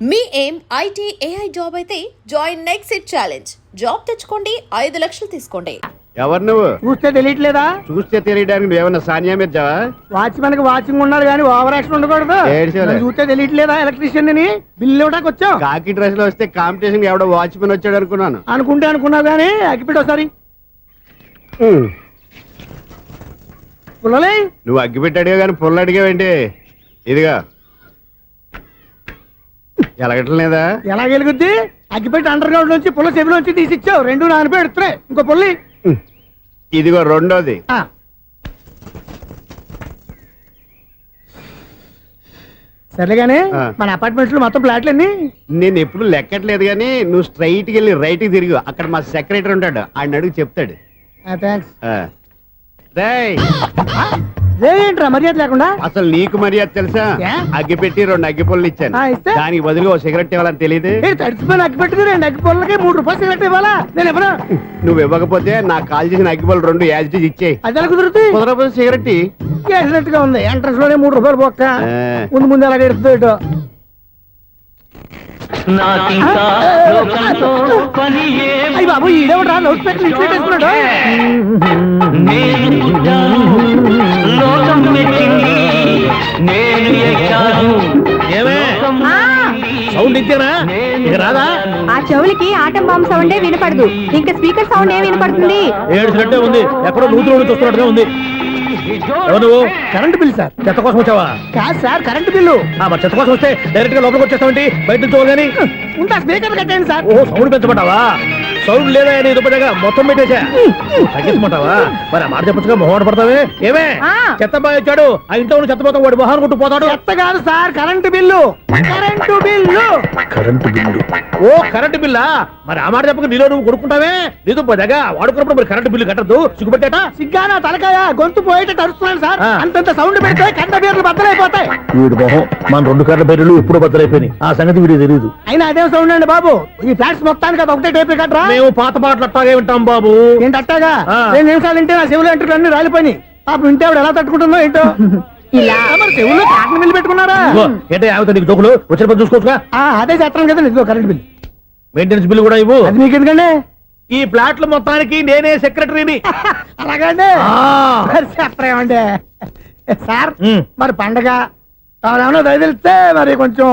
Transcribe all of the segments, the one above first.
మీ ఏం IT AI job అయితే join next it challenge. Job తెచ్చుకోండి, 5 లక్షలు తీసుకోండి. ఎవరు నువ్వు? చూస్తే తెలియట్లేదా? చూస్తే తెలియడానికి నువ్వేమన్నా సానియా మీర్జావా? వాచ్మెన్ కి వాచింగ్ ఉండాలి కానీ ఓవర్ యాక్షన్ ఉండకూడదు. చూస్తే తెలియట్లేదా ఎలక్ట్రీషియన్ అని? బిల్లు ఇవ్వడానికి వచ్చావు. కాకి డ్రెస్ లో వస్తే కాంపిటీషన్ ఎవడో వాచ్మెన్ వచ్చాడు అనుకున్నాను. అనుకున్నావు కానీ అగ్గిపెట్టి ఒకసారి పుల్లలే. నువ్వు అగ్గిపెట్టి అడిగా కానీ పుల్ల అడిగావేంటి? ఇదిగా ఎలగట్లేదా? ఎలా వెలుగుద్ది? అగ్గిపెట్టి అండర్ గ్రౌండ్ నుంచి పుల్ల చెవిలోంచి తీసిచ్చావు. 2 నానపై ఎడుతున్నాయి. ఇంకో పుల్లి ఇదిగో రెండోది. సర్లేగానే మన అపార్ట్మెంట్స్ లో మొత్తం ఫ్లాట్లు అన్ని నేను ఎప్పుడు లెక్కట్లేదు కానీ నువ్వు స్ట్రైట్ కి వెళ్ళి రైట్ కి తిరిగి అక్కడ మా సెక్రటరీ ఉంటాడు, ఆయన అడుగు చెప్తాడు. థ్యాంక్స్. ఏంట్రా మర్యాద లేకుండా? అసలు నీకు మర్యాద తెలుసా? అగ్గి పెట్టి 2 అగ్గి పుల్లలు ఇచ్చాను, దానికి బదులుగా ఓ సిగరెట్ ఇవ్వాలని తెలియదు. తడిచిపోయిన అగ్గి పెట్టుకు 2 అగ్గి పుల్లలకి 3 రూపాయలు సిగరెట్ ఇవ్వాలా? నేను ఇవ్వను. నువ్వు ఇవ్వకపోతే నాకు కాల్ చేసిన అగ్గి పుల్లలు 2 యాజిటీజ్ ఇచ్చేయి. అది ఎలా కుదురుతుంది? కుదరపోతే సిగరెట్ చేసినట్టుగా ఉంది. ఎంట్రన్స్ లోనే 3 రూపాయలు పోక్క. ముందు ఎలా ఎడుతుంది ఇటు. అయ్యి బాబు ఈడేవడా లౌడ్ స్పీకర్ ఇన్స్టేట్ చేసుకున్నాడు. సౌండ్ ఇచ్చానా? ఇక రాదా? ఆ చెవులకి ఆటం బాంబు సౌండే వినపడదు, ఇంకా స్పీకర్ సౌండ్ ఏ వినపడుతుంది? ఏడుసినట్టే ఉంది, ఎక్కడో నూతులు చూస్తున్నట్టుగా ఉంది. ఎవరు? Current bill sir. చెత్త కోసం వచ్చావా? కాదు సార్, కరెంట్ బిల్లు. మరి చెత్త కోసం వస్తే డైరెక్ట్ గా లోపలికి వచ్చేస్తావేంటి? బయట నుంచి కానీ ఉంటా. స్పీకర్ కట్టండి సార్. ఓ సౌండ్ పెంచమంటావా? సౌండ్ లేదా దుప్పటగా మొత్తం పెట్టేసా తగ్గించమంటావా? మరి ఆ మాట చెప్పచ్చుగా మొహం పడతావే. ఏమే చెత్త బాగా వచ్చాడు, ఆ ఇంట్లో ఉన్న చెత్త పోతాం, వాడు మొహాన్ని కొట్టు పోతాడు. చెత్త కాదు sir, current bill. Current bill. Current bill. ఓ కరెంటు బిల్లా? మరి ఆ మాట చెప్పక నీలో నువ్వు కొడుకుంటావే. నీతో పదగా వాడుకున్నప్పుడు మరి కరెంటు బిల్లు కట్టద్దు, సిగ్గుపెట్టేట. సిగ్గానా తలకాయ? గొంతు పోయేటట్టు అరుస్తున్నాను సార్. అంతంత సౌండ్ పెడితే కంట బీర్లు బద్దలైపోతాయి. వీడు మొహం మన 2 కర్ర బీర్లు ఇప్పుడు బద్దలైపోయినాయి. ఆ సంగతి వీడికి తెలియదు. అయినా అదే సౌండ్ అండి బాబు. ఈ ఫ్లాట్స్ మొత్తానికి అది ఒకటే టైప్ కట్టరా? మేము పాత పాటలు అట్టాగే వింటాం బాబు. ఏంటి అట్టాగా? 2 నిమిషాలు వింటే నా చెవులు ఎంటర్ అన్ని రాలిపోయి. పాప వింటే ఆవిడ ఎలా తట్టుకుంటుందో ఏంటో. ఇలా మరి చెవుల్లో కాటన్ బిల్లు పెట్టుకున్నారా? ఏంటే నీకు దోకులు వచ్చిన పని చూసుకోవచ్చుగా. అదే చేస్తాను కదా. ఇదిగో కరెంట్ బిల్. మెయింటెనెన్స్ బిల్ కూడా ఇవ్వు. అది మీకు ఎందుకండి? ఈ ప్లాట్ల మొత్తానికి నేనే సెక్రటరీని. అలాగండి. చెప్పరేమండి సార్. మరి పండగ ఏమన్నా దయదలిస్తే మరి కొంచెం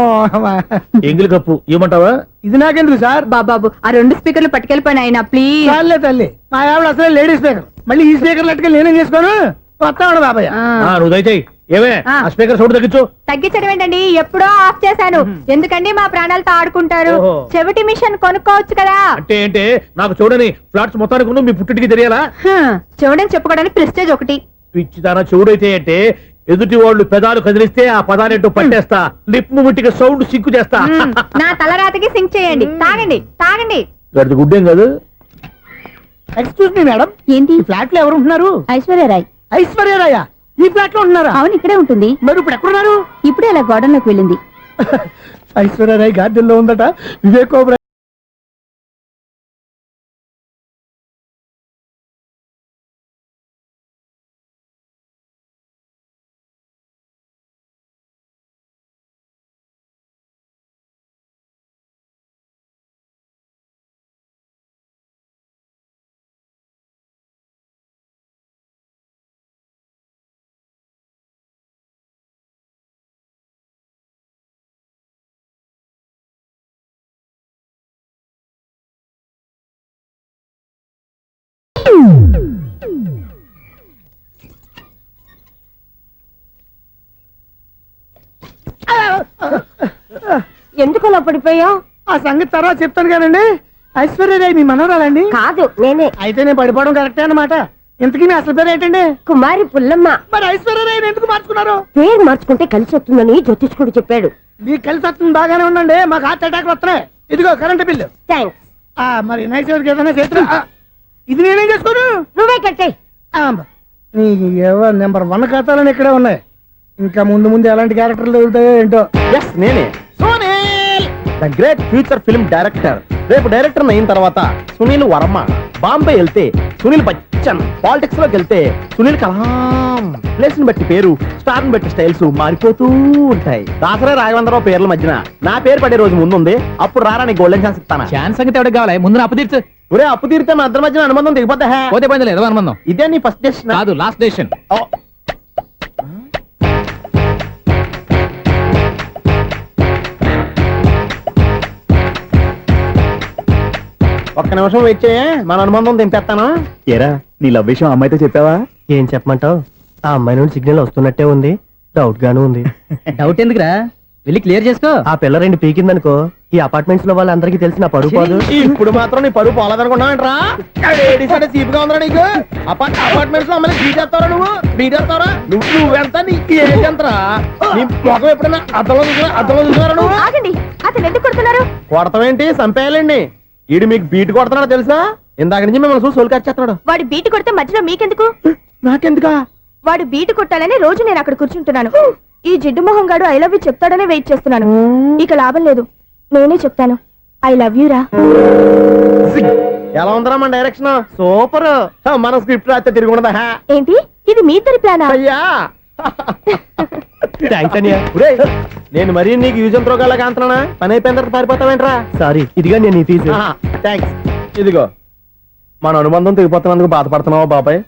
ఎంగిలి కప్పు ఇవ్వమంటావా? ఇది నాకెందుకు సార్? బాబాబు ఆ 2 స్పీకర్లు పట్టుకెళ్ళిపోయిన ఆయన ప్లీజ్. చాలే తల్లి, మా ఆవిడ అసలు లేడీ స్పీకర్. మళ్ళీ ఈ స్పీకర్ లెట్టుకెళ్ళి నేనేం చేసుకోను. వస్తాడు బాబాయ్. నువ్వు దయచేయి. ఏమే ఆ స్పీకర్ సౌండ్ తగ్గించు. తగ్గించడం ఏంటండి, ఎప్పుడో ఆఫ్ చేశాను. ఎందుకండి మా ప్రాణాలతో ఆడుకుంటారు? చెవిటి మిషన్ కొనుక్కోవచ్చు కదా. అంటే ఏంటే నాకు చూడని ఫ్లాట్స్ మొత్తానికి మీ పుట్టింటికి తెలియాలా? చెవుడని చెప్పుకోవడానికి ప్రెస్టేజ్ ఒకటి. పిచ్చిదానా చెవుడైతే అంటే ఎదుటి వాళ్ళు పెదాలు కదిలిస్తే ఆ పదాలేంటో పట్టేస్తా. లిప్ ముట్టికి సౌండ్ సింకు చేస్తా. నా తలరాతకి సింక్ చేయండి. తాగండి తాగండి. గడిచి గుడ్డేం కాదు. ఎక్స్క్యూజ్ మీ మేడం, ఏంటి? ఈ ఫ్లాట్ లో ఎవరు ఉంటున్నారు? ఐశ్వర్యరాయ్. ఐశ్వర్యరాయ ఈ ఫ్లాట్ లో ఉంటున్నారా? అవును, ఇక్కడే ఉంటుంది. మరి ఇప్పుడు ఎక్కడున్నారు? ఇప్పుడే అలా గోడౌన్లోకి వెళ్ళింది. ఐశ్వర్యరాయ్ గార్డెన్ లో ఉందట. వివేక్ ఎందుకు అలా పడిపోయావు? ఆ సంగతి తర్వాత చెప్తాను కదండి. ఐశ్వర్యరాయ్ మీ మనవరాలండి? కాదు, నేనే. అయితే నేను పడిపోవడం కరెక్టే అన్నమాట. ఇంతకీ మీ అసలు పేరు ఏంటండి? కుమారి పుల్లమ్మ. మరి ఐశ్వర్యరాయ్ ఎందుకు మార్చుకున్నారు? పేరు మార్చుకుంటే కలిసి వస్తుందని జ్యోతిష్కుడు చెప్పాడు. మీకు కలిసి వస్తుంది, బాగానే ఉండండి. మాకు హార్ట్ అటాక్ వస్తున్నాయి. ఇదిగో కరెంట్ బిల్లు. థ్యాంక్స్. మరి నైట్ ఏదైనా చేతులు ఇది నేనేం చేసుకోను? నువ్వే కట్టే. నెంబర్ 1 ఖాతాలని ఇక్కడే ఉన్నాయి. ఇంకా ముందు ముందు ఎలాంటి క్యారెక్టర్లు దొరుకుతాయో ఏంటో. నేనే the great future film director. రేపు డైరెక్టర్ అయిన తర్వాత సునీల్ వర్మ బాంబే వెళ్తే సునీల్ బచ్చన్. పాలిటిక్స్ లోకి వెళ్తే సునీల్ కలాం. ప్లేస్ ని బట్టి పేరు, స్టార్ ని బట్టి స్టైల్స్ మారిపోతూ ఉంటాయి. దాసరే రాఘవేంద్రరావు పేర్ల మధ్యన నా పేరు పడే రోజు ముందుంది. అప్పుడు రారా నీ గోల్డెన్ ఛాన్స్ ఇస్తాను. ఛాన్స్ సంగతి ఎవరికి కావాలి? ముందు నా అప్పు తీర్చు. ఒరే అప్పు తీరితే మన ఇద్దరి మధ్యన అనుబంధం దిగిపోతా. పోతే పోయింది లేదు అనుబంధం. ఇదే నీ ఫస్ట్ డెస్టినేషన్ కాదు, లాస్ట్ డెసిషన్. ఒక్క నిమిషం వెయిట్ చేయ, మన అనుబంధం దింపేస్తాను. ఏరా నీ లవ్ విషయం అమ్మాయితో చెప్పావా? ఏం చెప్పమంటావు? ఆ అమ్మాయి నుండి సిగ్నల్ వస్తున్నట్టే ఉంది, డౌట్ గాను ఉంది. డౌట్ ఎందుకురా, వెళ్ళి క్లియర్ చేసుకో. ఆ పిల్ల రెండు పీకిందనుకో, ఈ అపార్ట్మెంట్స్ లో వాళ్ళందరికీ తెలిసిన పరువు పోదు. ఇప్పుడు మాత్రం నీ పరువు పోలేదనుకున్నావేంట్రా? సీపుగా ఉందా నీకు? అపార్ట్మెంట్స్ లో అమ్మాయి బీటేస్తారా? బీటేస్తారా? నువ్వెంత నీకు ఏంటంతరా? నీ ముఖం ఎప్పుడైనా అర్థంలో చూసారా నువ్వు? ఆగండి, అతను ఎందుకు కొడుతున్నారు? కొడతావేంటి? చంపేయాలండి. ఈడు మీకు బీట్ కొడుతున్నాడు తెలుసా? ఇందాక నుంచి మిమ్మల్ని చూసి సోలు కచ్చేస్తున్నాడు. వాడు బీటు కొడితే మధ్యలో మీకెందుకు? నాకెందుకా? వాడు బీటు కొట్టాలని రోజు నేను అక్కడ కూర్చుంటున్నాను. ఈ జిడ్డు మొహం గాడు ఐ లవ్ యూ చెప్తాడనే వెయిట్ చేస్తున్నాను. ఇక లాభం లేదు, నేనే చెప్తాను ఐ లవ్ యూ రా. ఎలా ఉందరా మన డైరెక్షన్? సూపర్. మన స్క్రిప్ట్ రాస్తే తిరిగి ఉండదా? ఏంటి ఇది మీ ఇద్దరి ప్లానా? అయ్యా థ్యాంక్స్ అనియా. నేను మరీ నీకు యూజ్ అంత రోగాలకు అంటున్నా. పని అయిపోయిన తర్వాత పారిపోతావేంట్రా? సారీ, ఇదిగా నేను ఫీజు. థ్యాంక్స్. ఇదిగో మన అనుబంధం తెగిపోతున్నందుకు బాధపడుతున్నావా బాబాయ్?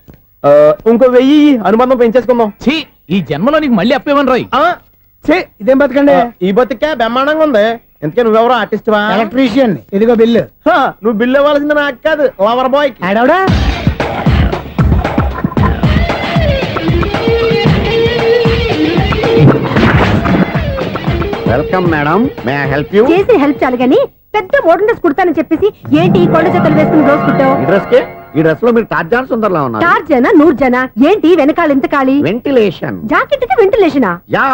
ఇంకో 1000 అనుబంధం పెంచేసుకుందాం. ఛీ, ఈ జన్మలో నీకు మళ్ళీ అప్పేమని రాయి. ఇదేం బతకండి? ఈ బతికే బ్రహ్మాండంగా ఉంది. ఎందుకే నువ్వెవరో ఆర్టిస్ట్ వా? ఎలక్ట్రీషియన్. ఇదిగో బిల్లు. నువ్వు బిల్లు ఇవ్వాల్సింది నాకు కాదు, లవర్ బాయ్. ఆడవడా? Welcome madam, may I help you? చేసి హెల్ప్ చాలు గాని పెద్ద మోడల్ డ్రెస్ కుడతానని చెప్పేసి ఏంటి కొండ జతలు వేసుకుని రోజు కుట్టావు? ఈ డ్రెస్ లో మీరు టార్జాన్ సుందర్లా ఉన్నారు. 4 జన 100 జన ఏంటి వెనకాల ఎంత ఖాళీ? వెంటిలేషన్. జాకెట్ కి వెంటిలేషనా? యా,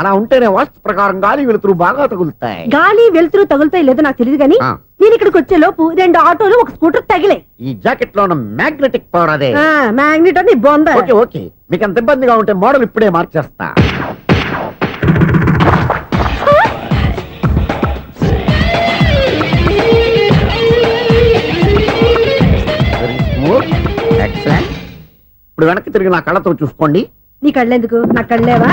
అలా ఉంటేనే వాస్తు ప్రకారం గాలి వెలుతురు బాగా తగులుతాయి. గాలి వెలుతురు తగులుతాయి లేదో నాకు తెలియదు గాని నేను ఇక్కడికి వచ్చే లోపు 2 ఆటోలు ఒక స్కూటర్ తగిలాయి. ఈ జాకెట్ లో ఉన్న మ్యాగ్నెటిక్ పవర్ అదే. మ్యాగ్నెట్ అని బొంద. ఓకే ఓకే, మీకు అంత ఇబ్బందిగా ఉంటే మోడల్ ఇప్పుడే మార్చేస్తా. ఇప్పుడు వెనక్కి తిరిగి నా కళ్ళతో చూసుకోండి. నీ కళ్ళెందుకు? నా కళ్ళేవా?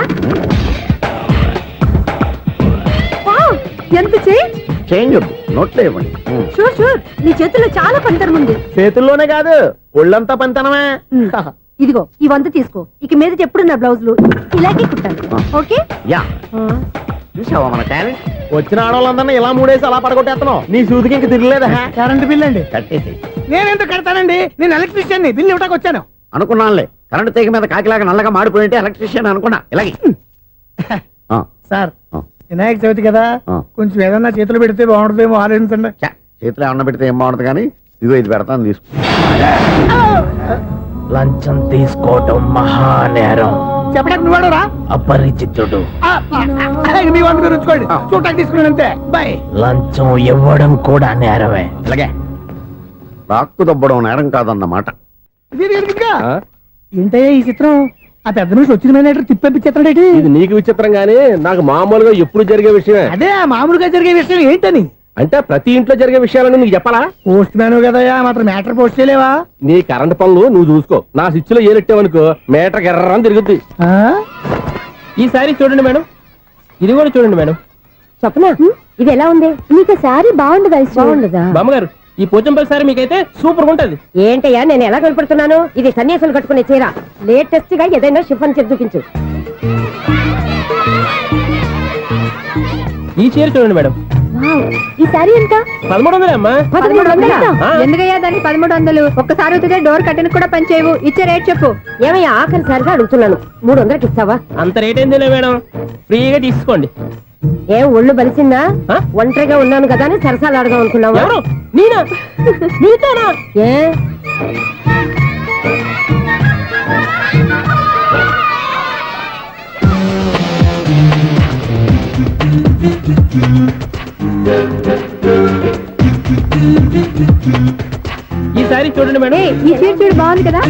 ఎంత చేంజ్ వద్దు, నోట్లో ఇవ్వండి. షూర్ షూర్, నీ చేతుల్లో చాలా పనితనం ఉంది. చేతుల్లోనే కాదు, ఒళ్ళంతా పనితనమే. ఇదిగో ఈ 100 తీసుకో. ఇక మీద ఎప్పుడు నా బ్లౌజులు ఇలాగే కుట్టాను. ఓకే? యా. చూసావా మన టాలెంట్? వచ్చిన ఆడవాళ్ళందరినీ ఇలా మూడేసి అలా పడగొట్టేస్తున్నావు. నీ సూదికి ఇంక తిరగలేదా? కరెంట్ బిల్ అండి. కట్టేసి. నేనెందుకు కడతానండి? నేను ఎలక్ట్రీషియన్ ని, బిల్లు ఇవ్వడానికి వచ్చాను. అనుకున్నానులే, కరెంట్ తీగ మీద కాకిలాగా నల్లగా మాడిపోయింటే ఎలక్ట్రీషియన్ అనుకున్నా. ఇలాగే సార్, వినాయక చవితి కదా, కొంచెం ఏదన్నా చేతులు పెడితే బాగుంటుందేమో ఆలోచించండి. చేతులు ఏమన్నా పెడితే ఏం బాగుంటుంది కానీ ఇదిగో ఇది పెడతాను, తీసుకో. లంచం తీసుకోవటం మహానేరం. చెప్పడానికి నువ్వాడురా? అపరిచితుడు. మీ వంద మీరు ఉంచుకోండి, చూడటానికి తీసుకున్నాను అంతే. బాయ్. లంచం ఇవ్వడం కూడా నేరమే. ఇలాగే రాక్కు దబ్బడం నేరం కాదన్నమాట. ఏంటయ్యా ఈ చిత్రం? ఆ పెద్ద నుంచి వచ్చిన మేనేటర్ తిప్పించేస్తాడేటి? ఇది నీకు విచిత్రం గానీ నాకు మామూలుగా ఎప్పుడు జరిగే విషయమే. అదే మామూలుగా జరిగే విషయం ఏంటని? అంటే ప్రతి ఇంట్లో జరిగే విషయాలని నీకు చెప్పాలా? పోస్ట్ మ్యాన్ కదయ్యా, మాత్రం మేటర్ పోస్ట్ చేయలేవా? నీ కరెంట్ పనులు నువ్వు చూసుకో. నా స్విచ్ లో ఏలెట్టావనుకో మేటర్ ఎర్రని తిరుగుద్ది. ఈసారి చూడండి మేడం, ఇది కూడా చూడండి మేడం. చెప్పనా, ఇది ఎలా ఉంది? నీకు సారీ బాగుండదా? బాగుండదా బామ్మగారు? ఈ పోచంపల్లి సారీ మీకైతే సూపర్ ఉంటది. ఏంటయ్యా నేను ఎలా కనపడుతున్నాను? ఇది సన్యాసులు కట్టుకునే చీర. లేటెస్ట్ గా ఏదైనా షిఫన్ చేసి చూపించు. ఈ చీర చూడండి మేడం. ఈ సారీ ఎంత? 1300 అమ్మా. 1300? ఎందుకయ్యా దాన్ని 1300? ఒక్కసారి అవుతుందే డోర్ కట్టెన్ కూడా పనిచేయవు. ఇచ్చే రేట్ చెప్పు. ఏమయ్యా ఆఖరిసారిగా అడుగుతున్నాను, 300కి ఇస్తావా? అంత రేట్ ఏందిలే మేడం, ఫ్రీగా తీసుకోండి. ఏం ఒళ్ళు బలిసిందా? ఒంటరిగా ఉన్నాను కదా అని సరసాలు అడగా అనుకున్నావా? నేనా? నీతోనా? ఏ ఈ సారీ చూడండి మేడం. ఈ చీర చూడు, బాగుంది కదా?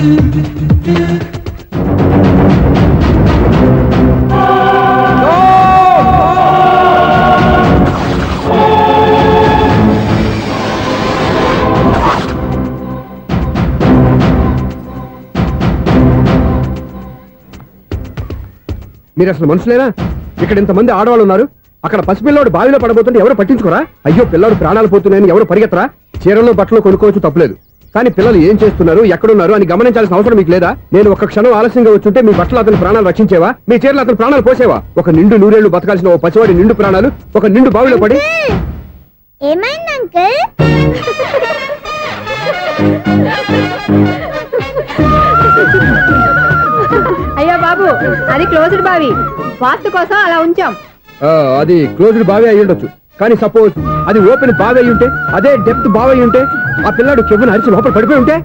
మీరు అసలు మనుషులేనా? ఇక్కడ ఇంతమంది ఆడవాళ్ళు ఉన్నారు, అక్కడ పసిపిల్లాడు బావిలో పడబోతుంటే ఎవరు పట్టించుకోరా? అయ్యో పిల్లాడు ప్రాణాలు పోతున్నాయని ఎవరు పరిగెత్తరా? చీరలో బట్టలు కొనుక్కోవచ్చు, తప్పులేదు. కానీ పిల్లలు ఏం చేస్తున్నారు, ఎక్కడున్నారు అని గమనించాల్సిన అవసరం మీకు లేదా? నేను ఒక్క క్షణం ఆలస్యంగా వచ్చుంటే మీ బట్టలు అతని ప్రాణాలు రక్షించేవా? మీ చీరలు అతని ప్రాణాలు పోసేవా? ఒక నిండు నూరేళ్లు బతకాల్సిన ఓ పసివాడి నిండు ప్రాణాలు ఒక నిండు బావిలో పడి. ఏమైంది అంకుల్? అయ్యో బాబు, అది క్లోజ్డ్ బావి, వాస్తు కోసం అలా ఉంచాం. అది క్లోజ్డ్ బావి అయి ఉండొచ్చు, కానీ సపోజ్ అది ఓపెన్ బావి అయి ఉంటే, అదే డెప్త్ బావి అయి ఉంటే, ఆ పిల్లాడు కెవ్వును అరిచి లోపల పడిపోయి ఉంటే.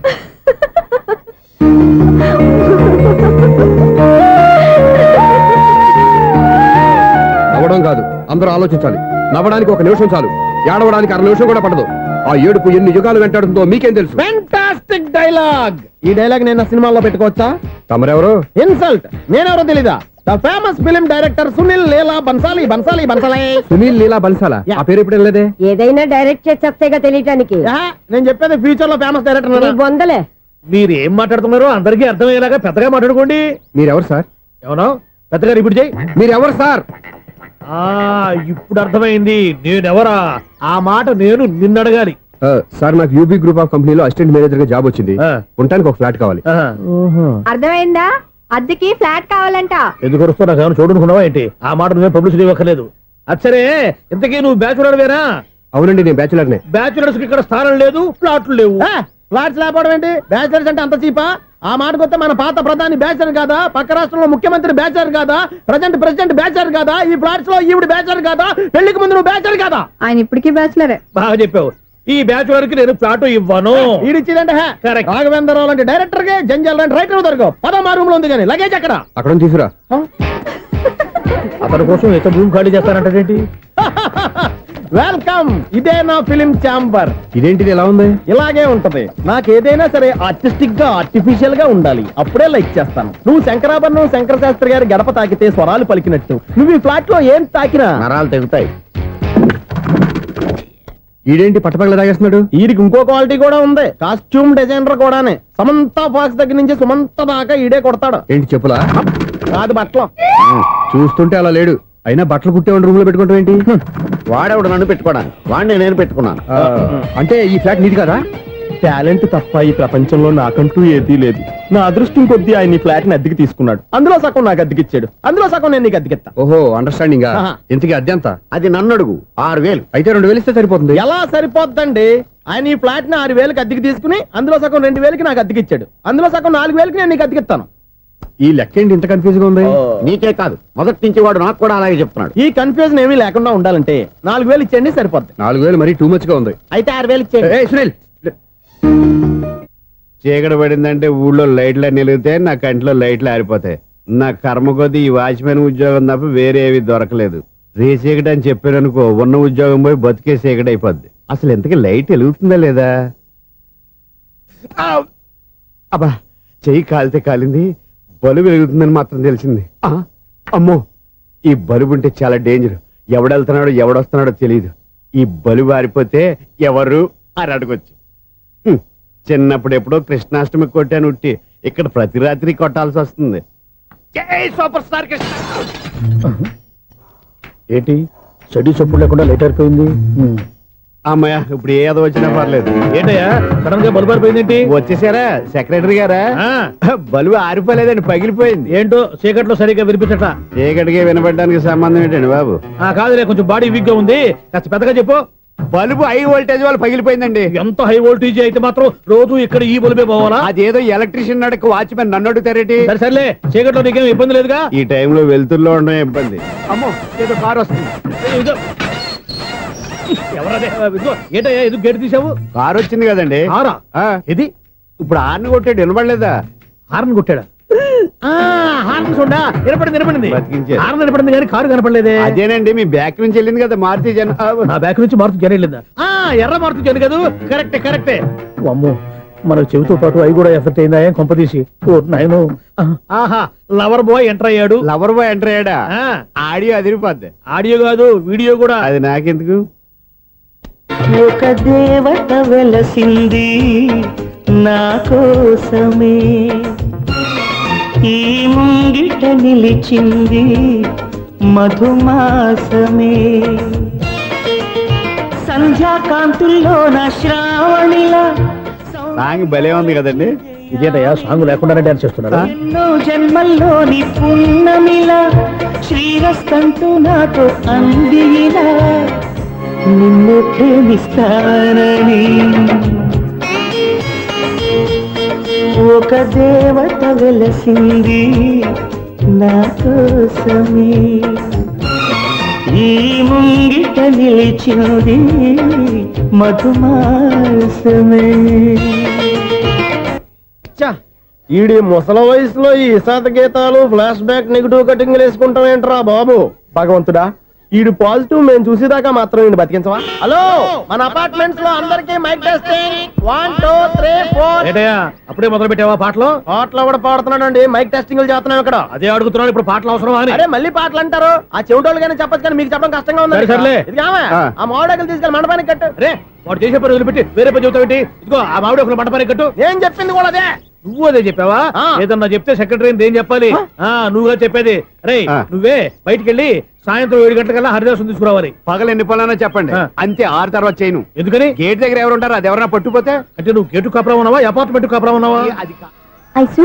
నవ్వడం కాదు, అందరూ ఆలోచించాలి. నవ్వడానికి ఒక నిమిషం చాలు, ఏడవడానికి 1/2 నిమిషం కూడా పడదు. ఆ ఏడుపు ఎన్ని యుగాలు వెంటాడుతుందో మీకేం తెలుసు? Fantastic dialogue. ఈ డైలాగ్ నేను సినిమాలో పెట్టుకోవచ్చా? తమరెవరు? ఇన్సల్ట్. నేనెవరో తెలీదా? The famous film director Sunil Leela Bhansali. Bhansali Bhansali Sunil Leela బన్సాలా? ఆ పేరు ఎప్పుడు లేదే. ఏదైనా డైరెక్ట్ చేసేస్తేగా తెలియటానికి. నేను చెప్పేది ఫ్యూచర్ లో ఫేమస్ డైరెక్టర్. బొందలే. మీరు ఏం మాట్లాడుతున్నారో అందరికీ అర్థమయ్యేలాగా పెద్దగా మాట్లాడుకోండి. మీరెవరు సార్? ఏమన్నా పెద్దగా రిపీట్ చేయి. మీరెవరు సార్? ఇప్పుడు అర్థమైంది నేనెవరా. ఆ మాట నేను నిన్ను అడగాలి. సార్, నాకు యూబీ గ్రూప్ ఆఫ్ కంపెనీలో అసిస్టెంట్ మేనేజర్ గా జాబ్ వచ్చింది. ఉండటానికి ఒక ఫ్లాట్ కావాలి. అర్థమైందా? అద్దెకి ఫ్లాట్ కావాలంట. ఎందుకు వస్తున్నా నాకు ఏమైనా చూడనుకున్నావా ఏంటి? ఆ మాట నువ్వే పబ్లిసిటీ ఇవ్వక్కర్లేదు. అచ్చరే, ఇంతకీ నువ్వు బ్యాచులర్ వేరా? అవునండి, నేను బ్యాచులర్నే. బ్యాచులర్స్ కి ఇక్కడ స్థానం లేదు, ఫ్లాట్లు లేవు. ఫ్లాట్స్ లేకపోవడం ఏంటి? బ్యాచిలర్స్ అంటే అంత చీపా? ఆ మాటకొస్తే మన పాత ప్రధాని బ్యాచర్ కాదా? పక్క రాష్ట్రంలో ముఖ్యమంత్రి బ్యాచర్ కాదా? ప్రెసిడెంట్ బ్యాచర్ కాదా? ఈ ఫ్లాట్స్ లో ఈవిడ బ్యాచర్ కాదా? పెళ్లికి ముందు నువ్వు బ్యాచర్ కాదా? ఆయన ఇప్పటికీ బ్యాచులరే. బాగా చెప్పావు. ఈ బ్యాచులర్ కి నేను ఫ్లాట్ ఇవ్వను. ఈడిచ్చిందంటే రాఘవేంద్రరావు లాంటి డైరెక్టర్ కి, జంజాల్ లాంటి రైటర్ దొరకవు. 13 రూమ్ లో ఉంది కానీ లగేజ్ అక్కడ. అక్కడ తీసుకురా. అతని కోసం ఎంత భూమి ఖాళీ చేస్తానంటే వెల్కమ్. ఇదే నా ఫిలిం ఛాంబర్. ఇదేంటిది ఎలా ఉంది? ఇలాగే ఉంటది. నాకు ఏదైనా సరే ఆర్టిస్టిక్ గా, ఆర్టిఫిషియల్ గా ఉండాలి, అప్పుడే లైక్ చేస్తాను. నువ్వు శంకరాభరణం శంకర శాస్త్రి గారి గడప తాకితే స్వరాలు పలికినట్టు నువ్వు ఈ ఫ్లాట్ లో ఏం తాకినా నరాలు తెగుతాయి. ఈడేంటి పట్టపగల తాగేస్తున్నాడు? వీడికి ఇంకో క్వాలిటీ కూడా ఉంది. కాస్ట్యూమ్ డిజైనర్ కూడానే. సమంత ఫాక్స్ దగ్గర నుంచి సుమంత దాకా ఈడే కొడతాడు. ఏంటి చెప్పులా? కాదు, బట్టలు. చూస్తుంటే అలా లేడు. అయినా బట్టలు కుట్టేవాడి రూమ్ లో పెట్టుకుంటాం ఏంటి? వాడేవాడు నన్ను పెట్టుకోవడానికి, వాడిని నేను పెట్టుకున్నాను. అంటే ఈ ఫ్లాట్ నీది కదా? టాలెంట్ తప్ప ఈ ప్రపంచంలో నాకంటూ ఏదీ లేదు. నా అదృష్టం కొద్దీ ఆయన ఈ ఫ్లాట్ ని అద్దెకి తీసుకున్నాడు. అందులో సగం నాకు అద్దెకిచ్చాడు, అందులో సగం నేను నీకు అద్దెకిస్తా. ఓహో, అండర్స్టాండింగ్. ఇంతకీ అద్దె ఎంత? అది నన్ను అడుగు. 6000. అయితే 2000 ఇస్తే సరిపోతుంది. ఎలా సరిపోద్దండి? ఆయన ఈ ఫ్లాట్ ని 6000కి అద్దెకి తీసుకుని అందులో సగం 2000కి నాకు అద్దెకిచ్చాడు, అందులో సగం 4000కి నేను నీకు అద్దెకిస్తాను. ఈ లెక్క ఏంటి ఇంత కన్ఫ్యూజ్ గా ఉంది? నీకే కాదు, మొదటి నుంచి వాడు నాకు కూడా అలాగే చెప్తున్నాడు. ఈ కన్ఫ్యూజన్ ఏమీ లేకుండా ఉండాలంటే 4000 ఇచ్చేయండి, సరిపోద్ది. 4000 మరీ టూ మచ్ గా ఉంది. అయితే 6000 ఇచ్చేయండి. సునీల్, చీకటి పడిందంటే ఊళ్ళో లైట్లు అన్ని వెలిగితే నా కంటిలో లైట్లు ఆరిపోతాయి. నా కర్మ కొద్దీ ఈ వాచ్మెన్ ఉద్యోగం తప్ప వేరే ఏవి దొరకలేదు. రేసీకటి అని చెప్పాననుకో, ఉన్న ఉద్యోగం పోయి బతికే చీకటి అయిపోద్ది. అసలు ఇంతకీ లైట్ వెలుగుతుందా లేదా? అబ్బా, చెయ్యి కాలితే కాలింది, బలుబు వెలుగుతుందని మాత్రం తెలిసింది. అమ్మో, ఈ బలుబు ఉంటే చాలా డేంజర్. ఎవడెళ్తున్నాడో ఎవడొస్తున్నాడో తెలియదు. ఈ బలుబు ఆరిపోతే ఎవరు అని అడగొచ్చు. చిన్నప్పుడు ఎప్పుడో కృష్ణాష్టమి కొట్టాను ఉట్టి, ఇక్కడ ప్రతి రాత్రి కొట్టాల్సి వస్తుంది. Super star Krishna. ఏంటి చెడు చెప్పుడు లేకుండా లేట్ అయిపోయింది? అమ్మయ్య, ఇప్పుడు ఏదో వచ్చినా పర్లేదు. ఏంటయ్యా సడన్ గా బల్బు ఆరిపోయింది? వచ్చేసారా సెక్రటరీ గారా? బలుబు ఆరిపోలేదండి, పగిలిపోయింది. ఏంటో చీకట్లో సరిగ్గా వినిపించట. చీకటిగా వినపడడానికి సంబంధం ఏంటండి బాబు? కాదులే, కొంచెం బాడీ వీక్ గా ఉంది, కాస్త పెద్దగా చెప్పు. బల్బు హై వోల్టేజ్ వాళ్ళు పగిలిపోయిందండి. ఎంత హై వోల్టేజ్ అయితే మాత్రం రోజు ఇక్కడ ఈ బల్బే పోవాలా? అదేదో ఎలక్ట్రీషియన్ అడగ వాచ్మెన్ నన్ను అడుగుతారేటి? సరే సర్లే, చీకట్లో నీకేం ఇబ్బంది లేదుగా? ఈ టైంలో వెళ్తుల్లో ఉండడం ఇబ్బంది. అమ్మో, ఏదో కారు వస్తుంది. ఎవరదే? ఏంటయ్యా ఎందుకు గేటు తీసావు? కారు వచ్చింది కదండి. కారా? ఇది ఇప్పుడు హార్న్ కొట్టాడు, వినపడలేదా? హార్న్ కొట్టాడా? హార్న్ చూడా వినపడింది. బతికించాడు. హార్న్ వినపడింది కానీ కారు కనపడలేదే. అదేనండి, మీ బ్యాక్ నుంచి వెళ్ళింది కదా మారుతి జన. నా బ్యాక్ నుంచి మారుతి జన వెళ్ళిందా? ఎర్ర మారుతి జన కదా? కరెక్టే. అమ్మో, మన చెవితో పాటు అవి కూడా ఎఫెక్ట్ అయిందా? ఏం కొంపదీసి? నాయను, ఆహా, లవర్ బాయ్ ఎంటర్ అయ్యాడు. లవర్ బాయ్ ఎంటర్ అయ్యాడా? ఆడియో అదిరిపోద్ది. ఆడియో కాదు, వీడియో కూడా. అది నాకెందుకు? ఒక దేవత వెలసింది నా కోసమే, ఈ ముంగిట నిలిచింది మధుమాసమే సంధ్యాకాంతుల్లో నా శ్రావణిలా సాంగ్ భలే ఉంది కదండి. ఇదేంటయ్యా సాంగ్ లేకుండానే డాన్స్ చేస్తున్నారా? ఎన్నో జన్మల్లోని పున్నమిలా శ్రీరస్తంతు నాతో అందిలా నిన్ను ప్రేమిస్తానని ఒక దేవత వెలసింది నా కోసమే ఈ ముంగిట నిలిచింది మధుమాసమే. ఈడి ముసల వయసులో ఈ ఇసాత గీతాలు ఫ్లాష్ బ్యాక్ నెగిటివ్ కటింగ్ వేసుకుంటాం ఏంట్రా బాబు. భగవంతుడా, ఈడు పాజిటివ్ మేము చూసేదాకా మాత్రం ఈయన బతికించవా? హలో, మన అపార్ట్మెంట్స్ లో అందరికీ మైక్ టెస్టింగ్ 1 2 3 4. ఏంటయ్యా అప్పుడే మొదలు పెట్టావా పాటలు? పాటలు కూడా పాడుతున్నాడు అండి, మైక్ టెస్టింగ్ చేస్తున్నాం ఇక్కడ. అదే అడుగుతున్నాడు, ఇప్పుడు పాటలు అవసరమా అని. అరే మళ్ళీ పాటలు అంటారు, ఆ చెవిటోళ్ళు కానీ చెప్పచ్చు కానీ మీకు చెప్పడం కష్టంగా ఉంది. సర్లే. ఇది కావా? ఆ మామిడాకులు తీసుకెళ్ళి మండపానికి కట్టు. రే వాడు చేసే పని వదిలిపెట్టి వేరే పని చెబుతావు ఏంటి? ఇదిగో ఆ మామిడి ఒకరు మంటపానికి కట్టు. నేను చెప్పింది కూడా అదే. నువ్వు అదే చెప్పావా? ఆ. ఏదన్నా చెప్తే సెక్రటరీ ఏం చెప్పాలి? నువ్వుగా చెప్పేది. రే ఆ. నువ్వే బయటికి వెళ్ళి సాయంత్రం 7 గంటలకల్లా హరిదాసం తీసుకురావాలి. పగలు ఎన్ని పనులన్నా చెప్పండి, ఆ. అంతే. 6 తర్వాత చేయను. ఎందుకని? గేట్ దగ్గర ఎవరు ఉంటారు, అది ఎవరన్నా పట్టుపోతే అంటే నువ్వు గేటు కాపురా ఉన్నావా, అపార్ట్మెంట్ కాపురా ఉన్నావా? అది ఐసు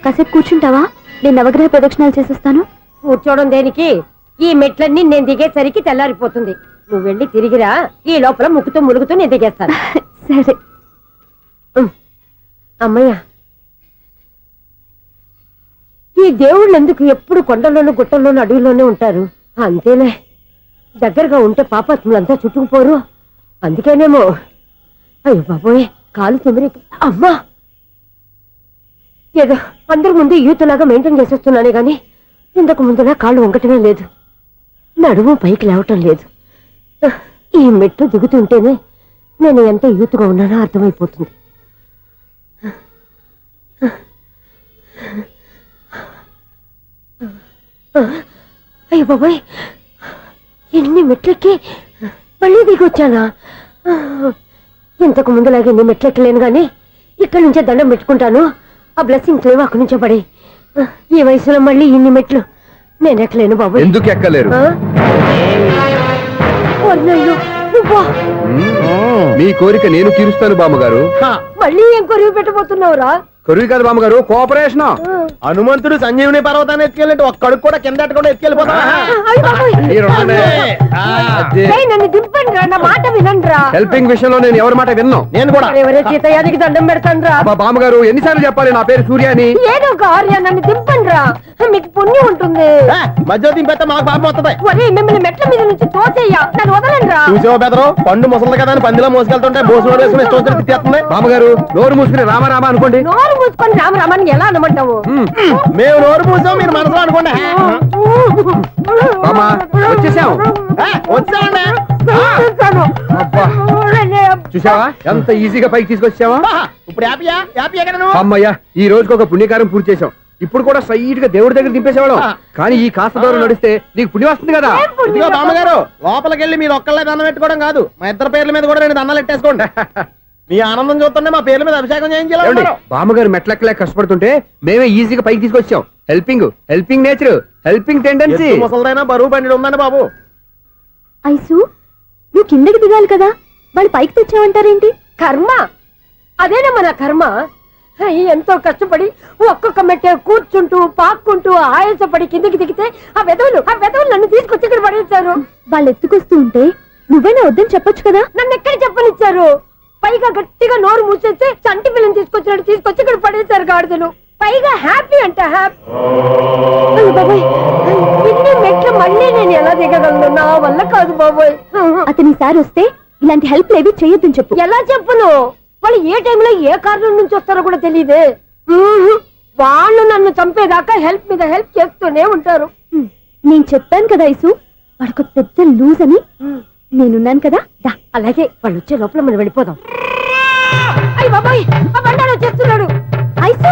కాసేపు కూర్చుంటావా? నేను నవగ్రహ ప్రదక్షిణాలు చేసేస్తాను. కూర్చోవడం దేనికి? ఈ మెట్లన్నీ నేను దిగేసరికి తెల్లారిపోతుంది. నువ్వు వెళ్ళి తిరిగిరా, ఈ లోపల ముక్కుతూ ములుగుతూ నేను దిగేస్తాను. సరే. అమ్మయ్య, ఈ దేవుళ్ళు ఎందుకు ఎప్పుడు కొండల్లోనూ గుట్టల్లోనూ అడవిలోనే ఉంటారు? అంతేలే, దగ్గరగా ఉంటే పాపాత్ములంతా చుట్టుకుపోరు. అందుకేనేమో. అయ్యో బాబోయ్, కాలు తిమిరి. అమ్మా, ఏదో అందరి ముందు యూత్లాగా మెయింటైన్ చేసేస్తున్నానే గాని ఇంతకు ముందులా కాళ్ళు వంకటమే లేదు, నడుము పైకి లేవటం లేదు. ఈ మెట్లు దిగుతుంటేనే నేను ఎంత యూత్గా ఉన్నానో అర్థమైపోతుంది. అయ్యో బాబాయ్, ఎన్ని మెట్లెక్కి మళ్ళీ దిగొచ్చానా? ఇంతకు ముందులాగే ఎన్ని మెట్లెక్కలేను గాని ఇక్కడి నుంచే దండం పెట్టుకుంటాను. ఆ బ్లెస్సింగ్ లేవు అక్కడి నుంచే పడే. ఈ వయసులో మళ్ళీ ఇన్ని మెట్లు నేను ఎక్కలేను బాబు. ఎందుకు ఎక్కలేరు? మీ కోరిక నేను తీరుస్తాను బామ్మగారు. మళ్ళీ ఏం కొరివి పెట్టబోతున్నావురా? కొరివి కాదు బామ్మగారు, కోఆపరేషన్. హనుమంతుడు సంజీవుని పర్వతాన్ని ఎత్తుకెళ్ళి ఒక్కడికి కూడా కింద ఎట్టకుండా ఎత్తుకెళ్ళిపోతా. నన్ను దింపండి రా, నా మాట వినండి. హెల్పింగ్ విషయంలో నేను ఎవరి మాట విన్నాను. నేను కూడా ఎవరే సీతయ్యానికి దండం పెడతాను రా. బామ్మగారు ఎన్నిసార్లు చెప్పాలి నా పేరు సూర్య అని? ఏదో ఒక ఆర్య, నన్ను దింపండి రా, మీకు పుణ్యం ఉంటుంది. మధ్య దింపేస్తే మాకు పాపం వస్తుంది. ఒరే, మిమ్మల్ని మెట్ల మీద నుంచి తోసేయ్యా, నన్ను వదలండి రా. చూసావా బెదరు, పండు ముసలి కదా అని పందిలో మోసుకెళ్తుంటే భోజనం వేసుకుని ఇష్టం వచ్చినట్టు తిట్టేస్తుంది. బామ్మగారు నోరు మూసుకుని రామారామా అనుకోండి. నోరు మూసుకొని రామరామని ఎలా అనమంటావు? మేము నోరు మూసాం, మీరు మనసులో అనుకోండి. బామ్మా వచ్చేసాం. వచ్చామండి. అబ్బా, చూసావా ఎంత ఈజీగా పైకి తీసుకొచ్చావా? ఇప్పుడు హ్యాపీయా? హ్యాపీయా కదా నువ్వు? అమ్మయ్యా, ఈ రోజుకి ఒక పుణ్యకారం పూర్తి చేసాం. ఇప్పుడు కూడా స్ట్రైట్ గా దేవుడి దగ్గర దింపేసేవాడు. కానీ ఈ కాస్త దూరం నడిస్తే నీకు పుణ్యం వస్తుంది కదా. ఇదిగో బామ్మగారు, లోపలికి వెళ్ళి మీరు ఒక్కళ్ళే దండం పెట్టుకోవడం కాదు, మా ఇద్దరు పేర్ల మీద కూడా 2 దండాలు పెట్టేసుకోండి. మీ ఆనందం చూస్తుంటే మా పేర్ల మీద అభిషేకం చేయించాలి. బామ్మగారు మెట్లెక్కలే కష్టపడుతుంటే మేమే ఈజీగా పైకి తీసుకొచ్చాం. Helping nature, helping tendency. ముసలిదైనా బరువు బండి ఉందండి బాబు. ఐసు నువ్వు కిందకి దిగాలి కదా, వాళ్ళు పైకి తెచ్చావంటారేంటి? కర్మ, అదేనమ్మా నా కర్మ. ఎంతో కష్టపడి ఒక్కొక్క మెట్ట కూర్చుంటూ పాక్కుంటూ ఆయాసపడి కిందకి దిగితే ఆ వెధవులు నన్ను తీసుకొచ్చి ఇక్కడ పడేశారు. వాళ్ళు ఎత్తుకొస్తూ ఉంటే నువ్వేనా వద్దని చెప్పొచ్చు కదా. నన్ను ఎక్కడ చెప్పనిచ్చారు? పైగా గట్టిగా నోరు మూసేస్తే చంటి పిల్లని తీసుకొచ్చినట్టు తీసుకొచ్చి ఇక్కడ పడేశారు గాడిదలు. పైగా హ్యాపీ అంట హ్యాపీ. బాబాయ్, ఇన్ని మెట్లు మళ్ళీ నేను ఎలా దిగగలను? నా వల్ల కాదు బాబోయ్. అతని సార్ వస్తే ఇలాంటి హెల్ప్ లేవి చెయ్యొద్దని చెప్పు. ఎలా చెప్పును? వాళ్ళు ఏ టైంలో ఏ కారణం నుంచి వస్తారో కూడా తెలియదే. వాళ్ళు నన్ను చంపేదాకా హెల్ప్ మీద హెల్ప్ చేస్తూనే ఉంటారు. నేను చెప్పాను కదా ఐసు, వాడికి పెద్ద లూజ్ అని. నేనున్నాను కదా. అలాగే, వాళ్ళు వచ్చే లోపల మనం వెళ్ళిపోదాం. అయ్య బాబాయ్, ఆ బండారు వచ్చేస్తున్నాడు. ఐసు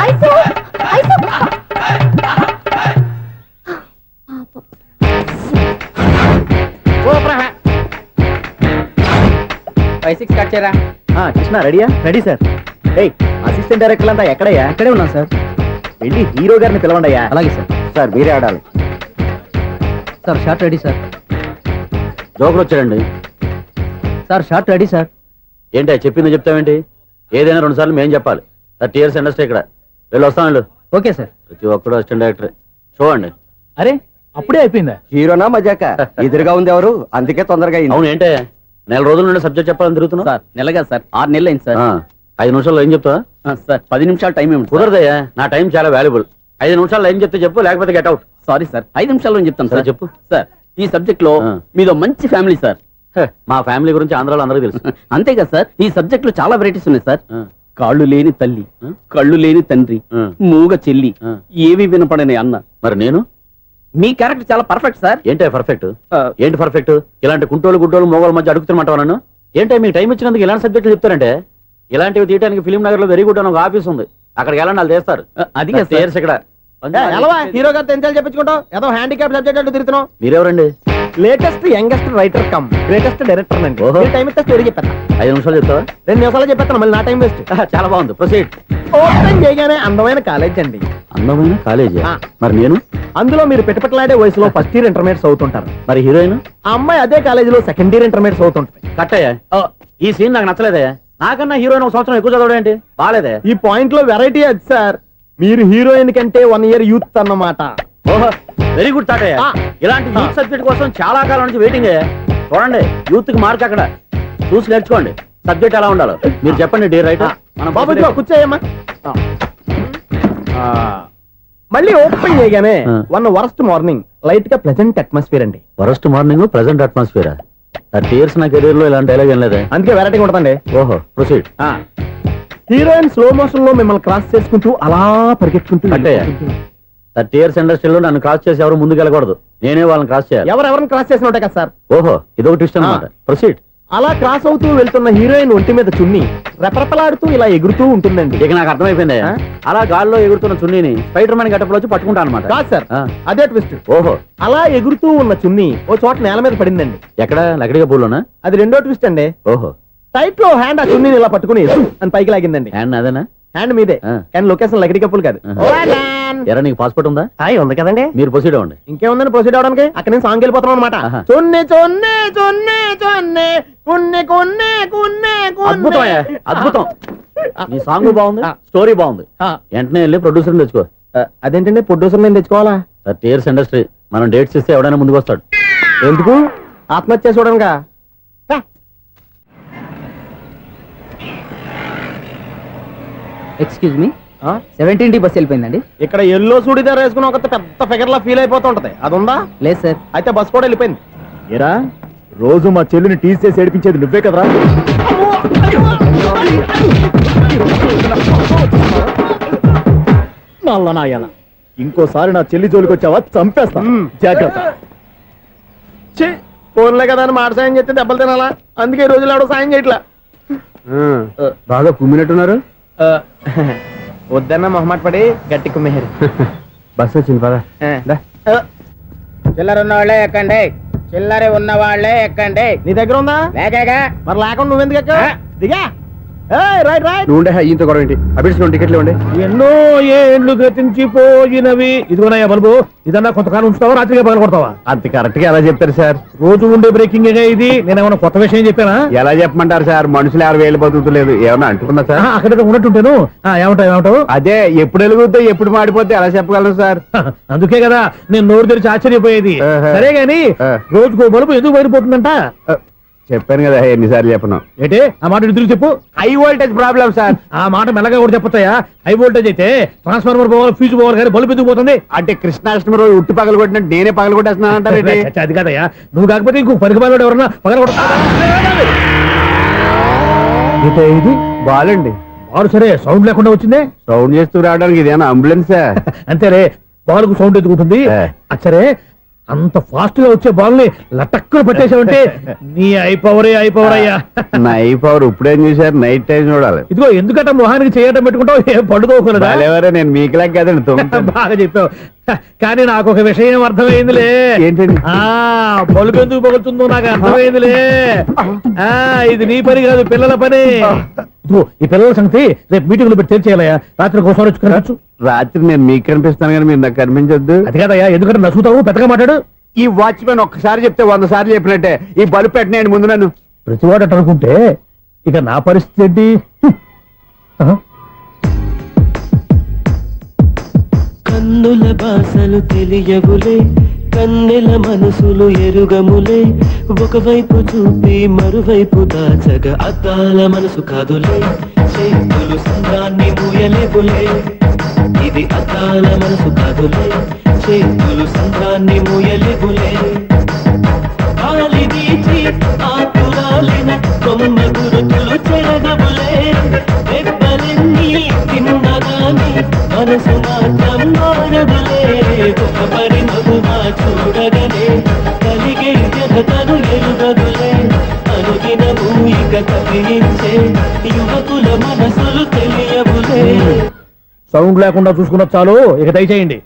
ఐసు ఐసు 5-6 కట్ చేయరా. కృష్ణ రెడీయా? Ready sir. ఏయ్ అసిస్టెంట్ డైరెక్టర్ అంతా ఎక్కడయ్యా? ఇక్కడే ఉన్నాం సార్. వెళ్ళి హీరో గారిని పిలవండి అయ్యా. అలాగే సార్. సార్ మీరే ఆడాలి. Sir short ready sir. జోకులు వచ్చాడండి. Sir short ready sir. ఏంటి చెప్పింది చెప్తావేంటి? ఏదైనా 2 సార్లు మేం చెప్పాలి. 30 years ఇండస్ట్రీ ఇక్కడ. వెళ్ళి వస్తాం వెళ్ళు. Okay sir. ప్రతి ఒక్కడు అసిస్టెంట్ డైరెక్టర్. చూడండి. అరే అప్పుడే అయిపోయిందా? హీరోనా మజాక? ఎదురుగా ఉంది ఎవరు, అందుకే తొందరగా అవును ఏంటే నెల రోజుల నుండి సబ్జెక్ట్ చెప్పాలని తిరుగుతున్నావు? సార్ నెలగా సార్ 6 నెలలు అయింది సార్. 5 నిమిషాల్లో ఏం చెప్తావా? సార్ 10 నిమిషాలు టైం ఏమిటి? కుదరదయ్యా, నా టైం చాలా వాల్యుబుల్. 5 నిమిషాల్లో ఏం చెప్తే చెప్పు, లేకపోతే గెట్ అవుట్. సారీ సార్, 5 నిమిషాల్లో చెప్తాను సరే సార్. చెప్పు. సార్ ఈ సబ్జెక్ట్ లో మీదో మంచి ఫ్యామిలీ సార్. మా ఫ్యామిలీ గురించి ఆంధ్రాలో అందరికీ తెలుసు. అంతేగా సార్, ఈ సబ్జెక్ట్ లో చాలా వెరైటీస్ ఉన్నాయి సార్. ఆ. కాళ్ళు లేని తల్లి, ఆ. కళ్ళు లేని తండ్రి, ఆ. మూగ చెల్లి, ఆ. ఏవి వినపడని అన్న. మరి నేను మీ క్యారెక్టర్ చాలా పర్ఫెక్ట్ సార్. ఏంటే పర్ఫెక్ట్? ఆ. ఏంటి పర్ఫెక్ట్? ఇలాంటి కుంటోలు గుడ్డోలు మోగోళ్ళ మధ్య అడుగుతున్నమాట నన్ను. ఏంటంటే మీకు టైం ఇచ్చినందుకు ఇలాంటి సబ్జెక్టులు చెప్తారంటే? ఇలాంటివి తీయడానికి ఫిలిం నగర్ లో వెరీ గుడ్ అని ఒక ఆఫీస్ ఉంది, అక్కడికి వెళ్ళండి, వాళ్ళు చేస్తారు. అది కాదు సార్. ఇక్కడ హీరో గారితో ఎంత చెప్పించుకుంటావు? ఏదో హ్యాండిక్యాప్ సబ్జెక్ట్ అంటూ తిరుగుతున్నావు. మీరెవరండి? Latest youngest writer cum greatest director అండి. ఓహో. టైం ఇస్తే స్టోరీ చెప్పేస్తా. 5 నిమిషాలు చెప్తావా? 2 నిమిషాలు చెప్పేస్తాను, మళ్ళీ నా టైం వేస్ట్. చాలా బాగుంది, ప్రొసీడ్. ఓపెన్ చేయగానే అందమైన కాలేజ్ అండి. అందమైన కాలేజీ. ఆ. మరి నేను? అందులో మీరు పెట్టుపట్లాడే వయసులో ఫస్ట్ ఇయర్ ఇంటర్మీడియట్స్ అవుతుంటారు. మరి హీరోయిన్? ఆ అమ్మాయి అదే కాలేజీలో సెకండ్ ఇయర్ ఇంటర్మీడియట్స్ అవుతుంటది. కట్టయ్యా, ఈ సీన్ నాకు నచ్చలేదే. నాకన్నా హీరోయిన్ ఒక సంవత్సరం ఎక్కువ చదవడం ఏంటి? బాలేదే. ఈ పాయింట్ లో వెరైటీ అది సార్. మీరు హీరోయిన్ కంటే 1 year యూత్ అన్నమాట. ఓహో, వెరీ గుడ్ తాటయ్య. ఆ. ఇలాంటి యూత్ సబ్జెక్ట్ కోసం చాలా కాలం నుంచి వెయిటింగ్. చూడండి, యూత్ కి మార్క్ అక్కడ చూసి నేర్చుకోండి. సబ్జెక్ట్ ఎలా ఉండాలో మీరు చెప్పండి డియర్ రైటర్. బాబు ఇదిగో కూర్చోయమ్మా. మళ్ళీ ఓపెన్ చేయగానే ఆ. 1 worst మార్నింగ్ లైట్ గా ప్లెజెంట్ అట్మాస్ఫియర్ అండి. Worst morning present atmosphere. 30 years నా కెరీర్ లో ఇలాంటి డైలాగ్ ఏం లేదే. అందుకే వెరైటీ ఉంటుందండి. ఓహో, ప్రొసీడ్. హీరోయిన్ స్లో మోషన్ లో మిమ్మల్ని క్రాస్ చేసుకుంటూ అలా పరిగెత్తుకుంటూ కట్టయ్య, 30 years ఇండస్ట్రీలో నన్ను క్రాస్ చేసి ఎవరు ముందుకు వెళ్ళకూడదు, నేనే వాళ్ళని క్రాస్ చేయాలి. ఎవరెవరిని క్రాస్ చేసిన ఉంటాయి కదా సార్. ఓహో, ఇదొక ట్విస్ట్ అన్నమాట. ప్రొసీడ్. అలా క్రాస్ అవుతూ వెళ్తున్న హీరోయిన్ ఒంటి మీద చున్ని రెపరెపలాడుతూ ఇలా ఎగురుతూ ఉంటుందండి. ఇక నాకు అర్థమైపోయింది. ఆ? అలా గాల్లో ఎగురుతున్న చున్నీని స్పైడర్ మ్యాన్ గట్టపులో వచ్చి పట్టుకుంటా అనమాట. కాదు సార్, ఆ. అదే ట్విస్ట్. ఓహో, అలా ఎగురుతూ ఉన్న చున్ని ఓ చోట నేల మీద పడిందండి. ఎక్కడ? లకడిగా పూలోనా? అది రెండో ట్విస్ట్ అండి. ఓహో, టైట్ లో హ్యాండ్ ఆ చున్నీని ఇలా పట్టుకుని అని పైకి లాగిందండి. హ్యాండ్ అదేనా? హ్యాండ్ మీదే, ఆ. కానీ లొకేషన్ లకడి కప్పులు కాదు. ఎరా నీకు పాస్పోర్ట్ ఉందా? హాయ్ ఉంది కదండి. మీరు ప్రొసీడ్ అవ్వండి. ఇంకేముందని ప్రొసీడ్ అవడానికి? అక్కడ నేను సాంగ్ వెళ్ళిపోతాను అనమాట. ఆహా. చున్ని చున్ని చున్ని చున్ని కున్ని కున్ని కున్ని అద్భుతం అయ్యా, అద్భుతం. నీ సాంగ్ బాగుంది, ఆ. స్టోరీ బాగుంది. వెంటనే వెళ్ళి ప్రొడ్యూసర్ తెచ్చుకో. అదేంటండి ప్రొడ్యూసర్ నేను తెచ్చుకోవాలా? 30 years ఇండస్ట్రీ, మనం డేట్స్ ఇస్తే ఎవడైనా ముందుకు వస్తాడు. ఎందుకు? ఆత్మహత్య చూడనుగా. Excuse me, 17D bus వెళ్ళిపోయిందండి. ఇక్కడ ఎల్లో చూడిదార్ వేసుకుని ఒక పెద్ద ఫిగర్ లా ఫీల్ అయిపోతూ ఉంటది, అది ఉందా? లేదు సార్. అయితే బస్ కూడా వెళ్ళిపోయింది. ఏరా, రోజు మా చెల్లిని టీస్ చేసి ఏడిపించేది నువ్వే కదరా? నల్ల నాయాల, ఇంకోసారి నా చెల్లి జోలికి వచ్చావా చంపేస్తా. జాగ్రత్త. ఫోన్లే కదా అని మాట సాయం చేస్తే దెబ్బలు తినాలా? అందుకే ఈ రోజులు ఎవడో సాయం చేయట్లా. బాగా కుమ్మినట్టున్నారు. వద్దన్న మొహమాట పడి గట్టి కుమ్మేహారు. బస్ వచ్చింది పదా. చిల్లర ఉన్న వాళ్ళే ఎక్కండి, చిల్లర ఉన్న వాళ్ళే ఎక్కండి. నీ దగ్గర ఉందా? లేకగా మరి లేకుండా నువ్వెందుకు ఎక్క? దిగా. Right right. నువ్వు ఉండే ఈయంతో గొడవ ఏంటి? అభిడ్స్ టికెట్లు ఇవ్వండి. ఎన్నో ఏండ్లు గతించిపోయినవి. ఇదిగోనయ్యా బల్బు, ఇదన్నా కొంతకాలం ఉంచుతావా, రాత్రిగా పగల కొడతావా? అంత కరెక్ట్ గా ఎలా చెప్తారు సార్? రోజు ఉండే బ్రేకింగ్ ఇది. నేనేమన్నా కొత్త విషయం చెప్పానా? ఎలా చెప్పమంటారు సార్? మనుషులు 6 వేలు బతుకుతలేదు, ఏమన్నా అంటున్నా సార్? అక్కడ ఉన్నట్టుంటాను. ఏమంటావు? అదే ఎప్పుడు వెలుగుద్దో ఎప్పుడు మాడిపోతే ఎలా చెప్పగలను సార్? అందుకే కదా నేను నోరు తెరిచి ఆశ్చర్యపోయేది. ఆహా. సరే గాని ఆ. రోజుకో బల్బు ఎందుకు బయటపోతుందంట? చెప్పాను కదా ఎన్నిసార్లు చెప్పను. ఏంటే ఆ మాట ఎదురు చెప్పు. High voltage problem sir. ఆ మాట మెల్లగా కూడా చెప్పొచ్చాయా? హై వోల్టేజ్ అయితే ట్రాన్స్ఫార్మర్ పోవాలి, ఫ్యూజ్ పోవాలి, కానీ బల్బు ఎందుకు పోతుంది? అంటే కృష్ణాష్టమి రోజు ఉట్టి పగలు కొట్టినట్టు నేనే పగలు కొట్టేస్తున్నానంటారేంటి? చచ్చా, అది కాదయ్యా. నువ్వు కాకపోతే ఇంకో పరిగణలో ఎవరన్నా పగల ఇది బాలండి. బాలు సరే సౌండ్ లేకుండా వచ్చిందే. సౌండ్ చేస్తూ రావడానికి ఇదేనా అంబులెన్సా? అంతేలే, బాల్కు సౌండ్ ఎదుగుతుంది. ఆ. సరే, అంత ఫాస్ట్ గా వచ్చే బాల్ ని లటక్కున పట్టేసావంటే నీ ఐపవర్ అయ్యా. నైట్ పవర్ ఇప్పుడేం చూసారు? నైట్ టైం చూడాలి. ఇదిగో ఎందుకంటే మొహానికి చేయటం పెట్టుకుంటావు, ఏం పడుకోకూడదా? ఎవరే, నేను మీకులాగా కదండి. బాగా చెప్పావు. కానీ నాకు ఒక విషయం అర్థమైందిలే. ఏంటండి? బలుపు ఎందుకు పగులుతుందో నాకు అర్థమైందిలే. ఇది నీ పని కాదు, పిల్లల పని. ఇదిగో, ఈ పిల్లల సంగతి రేపు మీటింగ్ లో పెట్టి తెలిసేయాలయ్యా. రాత్రి కోసం వచ్చుకోవచ్చు. రాత్రి నేను మీకు కనిపిస్తాను కానీ మీరు నాకు కనిపించొద్దు. అది కాదయ్యా, ఎందుకంటే నసుగుతావు, పెద్దగా మాట్లాడు. ఈ వాచ్మెన్ ఒక్కసారి చెప్తే 100 సార్లు చెప్పినట్టే. ఈ బల్బు పెట్టినాయండి ముందు నన్ను. ప్రతివాడు అట్ట అనుకుంటే ఇక నా పరిస్థితి ఏంటి? కన్నుల భాషలు తెలియవులే, కన్నెల మనసులు ఎరుగములే, ఒకవైపు చూపి మరువైపు దాచగ అద్దాల మనసు కాదులే, చేతులు సంద్రాన్ని మూయలేవులే, ఇది అద్దాల మనసు కాదులే, చేతులు సంద్రాన్ని మూయలేవులే, గాలి వీచి ఆకురాలిన కొమ్మ గురుతులు చెరగవులే, దెబ్బలెన్ని తిన్నగాని మనసు మాత్రం మారదులే, ఒక పరి మగువా చూడగనే కలిగే జగతను ఎరుగదులే, అనుదినము ఇక తప్పించే యువకుల మనసులు తెలియవులే. సౌండ్ లేకుండా చూసుకున్న చాలు, ఇక దయచేయండి.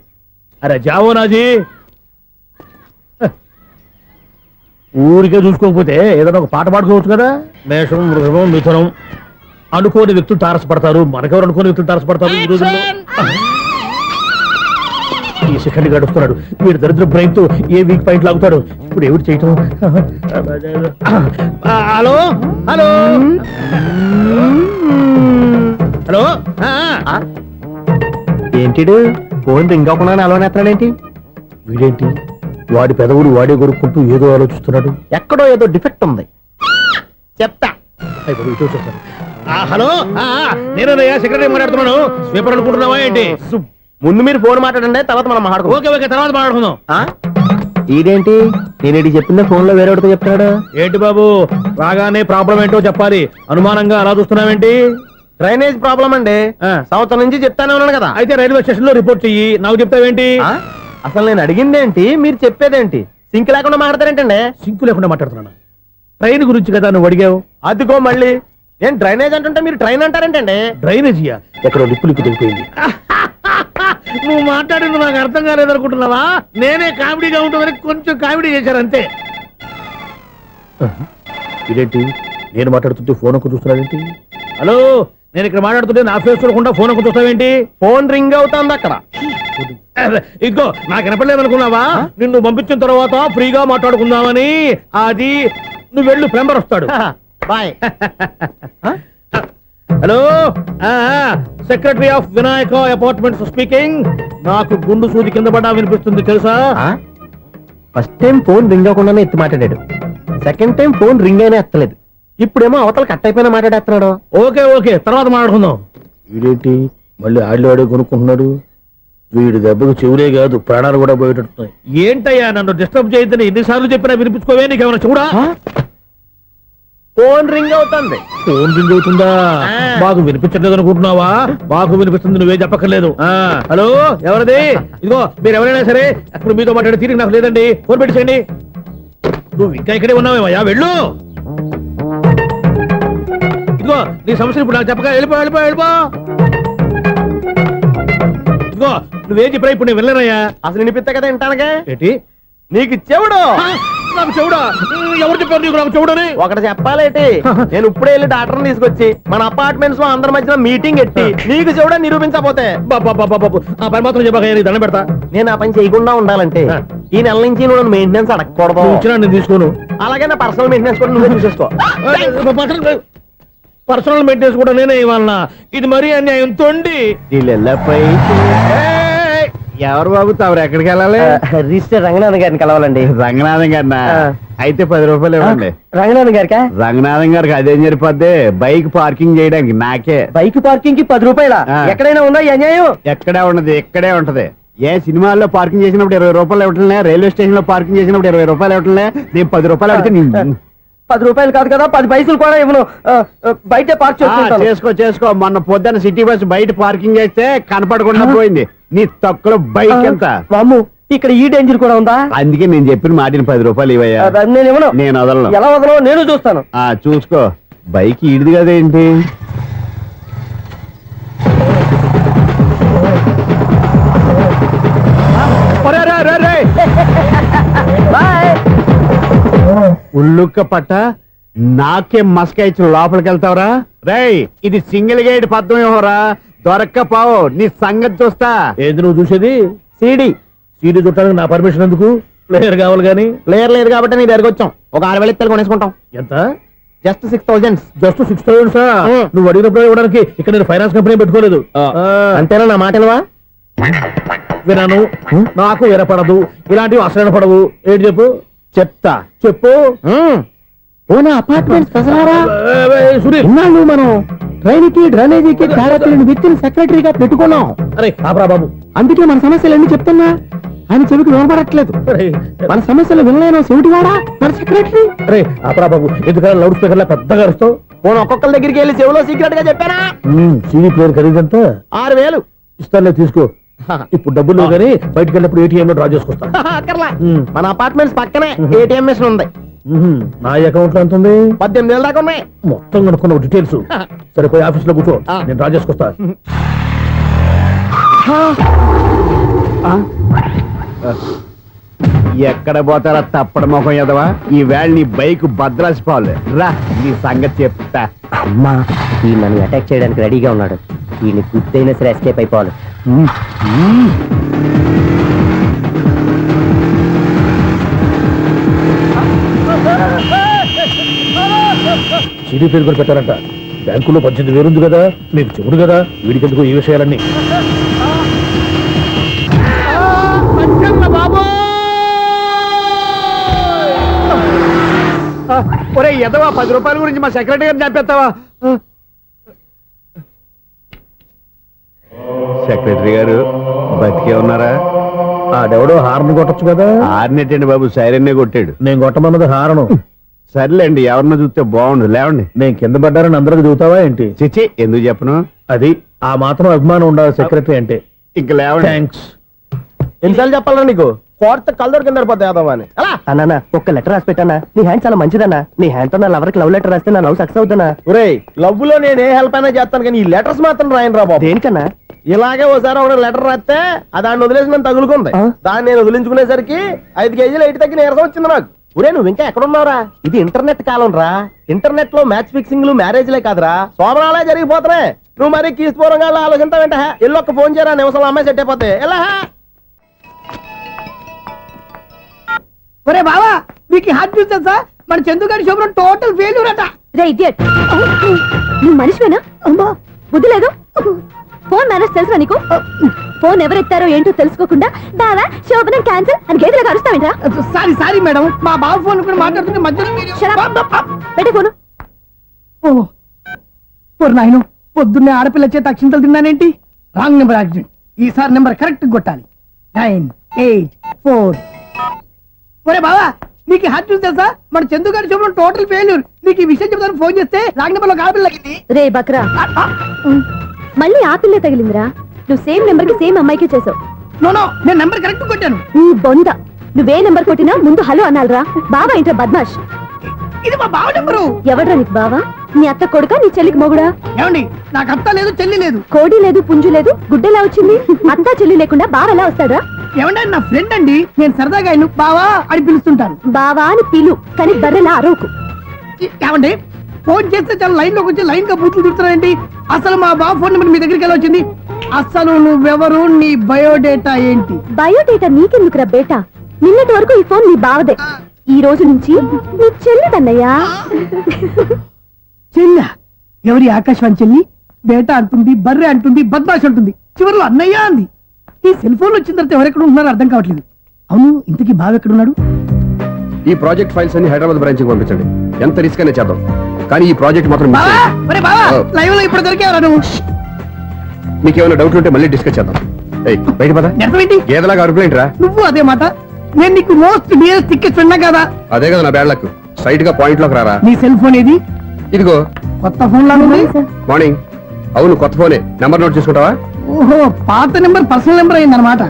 అరే జావో నాజీ, ఊరికే చూసుకోకపోతే ఏదైనా ఒక పాట పాడుకోవచ్చు కదా. మేషం, వృషభం, మిథునం అనుకోని వ్యక్తులు తారసపడతారు. మనకెవరు అనుకోని వ్యక్తులు తారసపడతారు ఈ రోజుల్లో? ఈ సెకండ్ గడుస్తున్నాడు వీడు దరిద్ర బ్రెయిన్ తో ఏ వీక్ పాయింట్ లాగుతాడు. ఇప్పుడు ఎవరు చేయటం? Hello hello hello. ఏంటిడు ఫోన్ రింగ్ అవ్వకుండా అలవనేస్తాడేంటి? వీడేంటి వాడి పెదవులు వాడే కొరుక్కుంటూ ఏదో ఆలోచిస్తున్నాడు. ఎక్కడో ఏదో డిఫెక్ట్ ఉంది, చెప్తా. హలో, నేనయ్యా సెక్రటరీ మాట్లాడుతున్నాను. స్వీపర్ అనుకుంటున్నావా ఏంటి? ముందు మీరు ఫోన్ మాట్లాడండి, తర్వాత మనం మాట్లాడుకో. ఓకే ఓకే, తర్వాత మాట్లాడుకుందాం. ఇదేంటి నేను ఇది చెప్పిందే ఫోన్ లో వేరేవాడితో చెప్తున్నాడు? ఏంటి బాబు, రాగానే ప్రాబ్లం ఏంటో చెప్పాలి. అనుమానంగా అలా చూస్తున్నావేంటి? డ్రైనేజ్ ప్రాబ్లం అండి. సంవత్సరం నుంచి చెప్తానే ఉన్నాను కదా. అయితే రైల్వే స్టేషన్ లో రిపోర్ట్ చెయ్యి, నాకు చెప్తావేంటి? అసలు నేను అడిగిందేంటి, మీరు చెప్పేదేంటి? సింక్ లేకుండా మాట్లాడతారేంటండి? సింకు లేకుండా మాట్లాడుతున్నాను. ట్రైన్ గురించి కదా నువ్వు అడిగావు. అదిగో మళ్ళీ నేను డ్రైనేజ్ అంటుంటే మీరు ట్రైన్ అంటారేంటండి? డ్రైనేజీయా? ఎక్కడో లిప్పు తెలిపోయింది. నువ్వు మాట్లాడింది నాకు అర్థం కాలేదనుకుంటున్నావా? నేనే కామెడీగా ఉంటుందని కొంచెం కామెడీ చేశారు అంతే. ఇదేంటి నేను మాట్లాడుతుంటే ఫోన్ ఒక్క చూస్తున్నావేంటి? హలో, నేను ఇక్కడ మాట్లాడుతుంటే నా ఫేస్ చూడకుండా ఫోన్ ఒక్క చూస్తావేంటి? ఫోన్ రింగ్ అవుతుంది అక్కడ. ఇదిగో నాకు వినపడలేదు అనుకున్నావా? నిన్ను పంపించిన తర్వాత ఫ్రీగా మాట్లాడుకుందామని. అది నువ్వు వెళ్ళు, ప్లంబర్ వస్తాడు. Bye. Hello, secretary of Vinayaka apartments speaking. నాకు గుండు సూది కింద పడ్డా వినిపిస్తుంది తెలుసా? ఫస్ట్ టైం ఫోన్ రింగ్ అవ్వకుండానే ఎత్తి మాట్లాడాడు, సెకండ్ టైం ఫోన్ రింగ్ అయినా ఎత్తలేదు, ఇప్పుడేమో అవతల కట్ అయిపోయినా మాట్లాడేస్తున్నాడు. ఓకే ఓకే, తర్వాత మాట్లాడుకుందాం. వీడేంటి మళ్ళీ ఆడిలో కొనుక్కుంటున్నాడు? వీడి దెబ్బకు చెవులే కాదు ప్రాణాలు కూడా పోయేటట్టున్నాయి. ఏంటయ్యా నన్ను డిస్టర్బ్ చేయొద్దని ఎన్నిసార్లు చెప్పినా వినిపించుకోవే? నీకేమైనా చూడా? ఫోన్ రింగ్ అవుతుంది. ఫోన్ రింగ్ అవుతుందా? మాకు వినిపించట్లేదు అనుకుంటున్నావా? మాకు వినిపిస్తుంది, నువ్వే చెప్పక్కర్లేదు. హలో, ఎవరిది? ఇదిగో మీరు ఎవరైనా సరే ఇప్పుడు మీతో మాట్లాడే తీరిక నాకు లేదండి. ఫోన్ పెట్టేసేయండి. నువ్వు ఇంకా ఇక్కడే ఉన్నావేమయ్యా, వెళ్ళు. ఇదిగో నీ సమస్యలు ఇప్పుడు నాకు చెప్పగా వెళ్ళిపో వెళ్ళిపో వెళ్ళిపో. ఇదిగో నువ్వేం చెప్పరా ఇప్పుడు నేను వెళ్ళానయ్యా. అసలు వినిపిస్తా కదా వింటానగా. ఏంటి నీకు చెవుడు? నాకు చెవుడా? ఎవరు చెప్పారు నీకు నాకు చెవుడని? ఒకటి చెప్పాలేటి, నేను ఇప్పుడే వెళ్ళి డాక్టర్ని తీసుకొచ్చి మన అపార్ట్మెంట్స్ లో అందరి మధ్యన మీటింగ్ ఎట్టి నీకు చెవుడని నిరూపించకపోతే బాబు ఆ పని మాత్రం చెప్పగా నీకు దండం పెడతా. నేను ఆ పని చేయకుండా ఉండాలంటే ఈ నెల నుంచి నువ్వు మెయింటెనెన్స్ అడగకూడదు. ఇచ్చినా నేను తీసుకోను. అలాగే నా పర్సనల్ మెయింటెనెన్స్ కూడా నువ్వే చూసేసుకో. పర్సనల్ మెయింటెనెన్స్ కూడా నేనే ఇవ్వాలన్నా? ఇది మరీ అన్యాయం తొండి. ఎవరు బాబు తమరు ఎక్కడికి వెళ్ళాలి? రిజిస్టర్ రంగనాథ్ గారిని కలవాలండి. రంగనాథం గారినా? అయితే 10 రూపాయలు ఇవ్వండి. రంగనాథ్ గారికా? రంగనాథం గారికి అదేం సరిపోద్ది, బైక్ పార్కింగ్ చేయడానికి నాకే. బైక్ పార్కింగ్ కి 10 రూపాయల? ఎక్కడైనా ఉందా ఈ అన్యాయం? ఎక్కడే ఉండదు, ఇక్కడే ఉంటది. ఏ సినిమాల్లో పార్కింగ్ చేసినప్పుడు 20 రూపాయలు ఇవ్వట్లే, రైల్వే స్టేషన్ లో పార్కింగ్ చేసినప్పుడు 20 రూపాయలు ఇవ్వట్లే, నేను 10 రూపాయలు అడిగితే 10 రూపాయలు కాదు కదా, 10 పైసలు కూడా ఇవ్వను. బయట పార్క్ చేసుకో. మొన్న పొద్దున్న సిటీ బస్ బయట పార్కింగ్ చేస్తే కనపడకుండా పోయింది. నీ తక్కువ బైక్ ఎంత? మాము ఇక్కడ ఈ డేంజర్ కూడా ఉందా? అందుకే నేను చెప్పిన మాటిని 10 రూపాయలు ఇవ్వయ్యా. నేను ఇవ్వను. నేను వదలను. ఎలా వదలను నేను చూస్తాను. చూసుకో, బైక్ ఈడిది కదేంటి? ఉల్లుక్క పట్ట నాకే మస్క ఇచ్చిన లోపలికి వెళ్తావరా? రేయ్, ఇది సింగిల్ గేట్ పద్మం ఏమోరా, దొరక్కపోవు నీ సంగతి చూస్తా. ఏంది నువ్వు చూసేది? సీడీ సీడీ చుట్టానికి నా పర్మిషన్ ఎందుకు? ప్లేయర్ కావాలి గానీ. ప్లేయర్ లేదు కాబట్టి నీ దగ్గరకు వచ్చాం. ఒక 6,000 ఇత్తలు కొనేసుకుంటాం. ఎంత? జస్ట్ 6,000. Just 6,000 sir. నువ్వు అడిగినప్పుడు ఇవ్వడానికి ఇక్కడ నేను ఫైనాన్స్ కంపెనీ పెట్టుకోలేదు. అంతేనా నా మాట వినవా? వినాను, నాకు ఎరపడదు, ఇలాంటివి అసలు పడవు. ఏంటి చెప్పు? చెప్తా. చెప్పు. ఓనా అపార్ట్మెంట్స్ ప్రజలారా, సుధీర్, ఇన్నాళ్ళు మనం ట్రైన్కి డ్రైనేజీకి తేడాతీయని వ్యక్తిని సెక్రటరీగా పెట్టుకున్నాం. అరే ఆపరా బాబు. అందుకే మన సమస్యలన్నీ చెప్తున్నా ఆయన చెవికి వినపడట్లేదు. అరే మన సమస్యలు వినలేను చెవిటివాడా మన సెక్రటరీ. అరే ఆపరా బాబు, ఎందుకన్నా లౌడ్ స్పీకర్ లా పెద్దగా అరుస్తావు? పోను ఒక్కొక్కరి దగ్గరికి వెళ్ళి చెవిలో సీక్రెట్ గా చెప్పానా? CD player ఖరీదంతా 6,000. ఇస్తానులే, తీసుకో. ఇప్పుడు డబ్బులు లేవు కానీ బయటకు వెళ్ళినప్పుడు ఏటీఎం లో డ్రా చేసుకొస్తా. అక్కర్లా, మన అపార్ట్మెంట్స్ పక్కనే ఏటీఎం మిషన్ ఉంది. నా అకౌంట్ లో ఎంత ఉంది? 18,000 దాకా ఉన్నాయి. మొత్తం కనుక్కున్న డీటెయిల్స్. సరే పోయి ఆఫీస్ లో కూర్చో, నేను డ్రా చేసుకొస్తా. ఎక్కడ పోతారా తప్పడ మొఖం ఎదవా? ఈ వేళ నీ బైక్ భద్రాసిపోవాలి. రా, నీ సంగతి చెప్తా. అమ్మా, ఈ నన్ను అటాక్ చేయడానికి రెడీగా ఉన్నాడు. ఈయన గుర్తైనా సరే ఎస్కేప్ అయిపోవాలి. సీడీ పేరు కూడా పెట్టారంట. బ్యాంకులో 18,000 ఉంది కదా, మీకు చెవుడు కదా, వీడికి ఎందుకు ఈ విషయాలన్నీ? ఒరే ఎదవా, 10 రూపాయల గురించి మా సెక్రటరీ గారిని చంపేస్తావా? సెక్రటరీ గారు బతికే ఉన్నారా? ఆడెవడో హార్న్ కొట్టచ్చు కదా. ఆరినట్టండి బాబు, సైరన్నే కొట్టాడు. నేను కొట్టమన్నది హారను. సర్లేండి, ఎవరన్నా చూస్తే బాగుండు. లేవండి. నేను కింద పడ్డారని అందరికి దిగుతావా ఏంటి? చిచ్చి, ఎందుకు చెప్పను? అది ఆ మాత్రం అభిమానం ఉండాలి సెక్రటరీ అంటే. ఇంక లేవండి. థ్యాంక్స్. ఎన్నిసార్లు చెప్పాలా నీకు? కోర్త కల్దోడు కింద పోతాయి అని. అన్నా ఒక్క లెటర్ రాసి పెట్టానా? నీ హ్యాండ్ చాలా మంచిదన్నా. నీ హ్యాండ్ తో నా లవర్కి లవ్ లెటర్ రాస్తే నా లవ్ సక్సెస్ అవుతానా? ఒరే, లవ్ లో నేను ఏ హెల్ప్ అయినా చేస్తాను కానీ ఈ లెటర్స్ మాత్రం రాయను రా బాబు. దేనికన్నా? ఇలాగే ఓసారి ఒక లెటర్ రాస్తే దాన్ని వదిలేసి నన్ను తగులుకుంది. దాన్ని నేను వదిలించుకునేసరికి 5 కేజీలు 8 తగ్గి నీరసం వచ్చింది నాకు. ఒరే, నువ్వు ఇంకా ఎక్కడున్నావురా? ఇది ఇంటర్నెట్ కాలం రా. ఇంటర్నెట్ లో మ్యాచ్ ఫిక్సింగ్లు మ్యారేజ్లే కాదురా, సోమనాలే జరిగిపోతున్నాయి. నువ్వు మరి కీస్పూరంగా ఆలోచించావేంట? ఎల్లొక్క ఫోన్ చేయరా, నిమిషంలో అమ్మాయి సెట్ అయిపోతే. ఎలా? ఒరే బావా, మీకు హార్ట్ న్యూస్ తెలుసా? మన చందుగారి శుభ్రం టోటల్ ఫెయిల్యూర్ అట. రే ఇడియట్, నువ్వు మనిషివేనా? అమ్మా, బుద్ధి లేదు. ఫోన్ మేనేజ్ తెలుసా నీకు? ఫోన్ ఎవరెత్తారో ఏంటో తెలుసుకోకుండా బావా శోభనం క్యాన్సిల్ అని గేదెలకు అరుస్తావేంట్రా? సారీ మేడం, మా బావ ఫోన్ కూడా మాట్లాడుతుంటే మధ్యలో మీరు- పెట్టే ఫోను. ఓ నాయను, పొద్దున్నే ఆడపిల్ల చేత అక్షింతలు తిన్నానేంటి? Wrong number accident. ఈసారి నెంబర్ కరెక్ట్ కొట్టాలి. 984. ఒరే బావా, నీకు హార్ట్ న్యూస్ తెలుసా? మన చందుగారి శుభ్రం టోటల్ ఫెయిల్యూర్. నీకు ఈ విషయం చెప్తాను ఫోన్ చేస్తే రాంగ్ నెంబర్ లో ఆడపిల్ల తగ్గింది. రే బక్రా, మళ్ళీ ఆ పిల్లే తగిలిందిరా. నువ్వు సేమ్ నెంబర్ కి సేమ్ అమ్మాయికే చేసావు. నో, నేను నెంబర్ కరెక్ట్ కొట్టాను. నీ బొంద, నువ్వే నెంబర్ కొట్టినా ముందు హలో అనాలిరా. బావా ఏంట్రా బద్మాష్? ఇది మా బావ నెంబరు. ఎవడ్రా నీకు బావా? నీ అత్త కొడుకా, నీ చెల్లికి మొగుడా? ఏమండి, నాకు అత్త లేదు, చెల్లి లేదు. కోడి లేదు, పుంజు లేదు, గుడ్డెలా వచ్చింది? అత్త చెల్లి లేకుండా బావ ఎలా వస్తాడా? ఏమంటే నా ఫ్రెండ్ అండి, నేను సరదాగా ఆయన బావా అని పిలుస్తుంటాను. బావా అని పిలు, కానీ బర్రెలా అరవకు. ఏమండి, ఫోన్ చేస్తే చాలా లైన్ లోకి వచ్చి లైన్ గా బూతులు తిడుతున్నాయండి. అసలు మా బావ ఫోన్ నెంబర్ మీ దగ్గరికి ఎలా వచ్చింది? అసలు నువ్వెవరు, నీ బయోడేటా ఏంటి? బయోడేటా నీకెందుకురా బేటా? నిన్నటి వరకు ఈ ఫోన్ నీ బావదే, ఈ రోజు నుంచి నీ చెల్లిదన్నయ్యా. చెల్ల ఎవరి? ఆకాశవాణి చెల్లి. బేటా అంటుంది, బర్రె అంటుంది, బద్మాష్ అంటుంది, చివరిలో అన్నయ్య అంది. ఈ సెల్ ఫోన్ వచ్చిన తర్వాత ఎవరెక్కడ ఉంటున్నారో అర్థం కావట్లేదు. అవును, ఇంతకీ బావ ఎక్కడున్నాడు? ఈ ప్రాజెక్ట్ ఫైల్స్ అన్ని హైదరాబాద్ బ్రాంచ్ కి పంపించండి. ఎంత రిస్క్ అయినా చేద్దాం, కానీ ఈ ప్రాజెక్ట్ మాత్రం miss బావా, చేయొద్దు. ఒరే బావా, లైవ్ లో ఇప్పుడు దొరికేవరా నువ్వు? మీకు ఏమైనా డౌట్ ఉంటే మళ్ళీ డిస్కస్ చేద్దాం. ఏయ్, బయట పద. నిజమేంటి? గేదలాగా అరుపులేంట్రా? నువ్వు అదే మాట. నేను నీకు మోస్ట్ డియరెస్ట్ టికెట్స్ విన్నా కదా. అదే కదా నా బ్యాడ్ లక్. స్ట్రైట్ గా పాయింట్ లోకి రారా. నీ సెల్ ఫోన్ ఏది? ఇదిగో కొత్త ఫోన్ లాగా ఉంది. మార్నింగ్. అవును, కొత్త ఫోనే. నంబర్ నోట్ చేసుకుంటావా? ఓహో, పాత నెంబర్ పర్సనల్ నెంబర్ అయిందన్నమాట.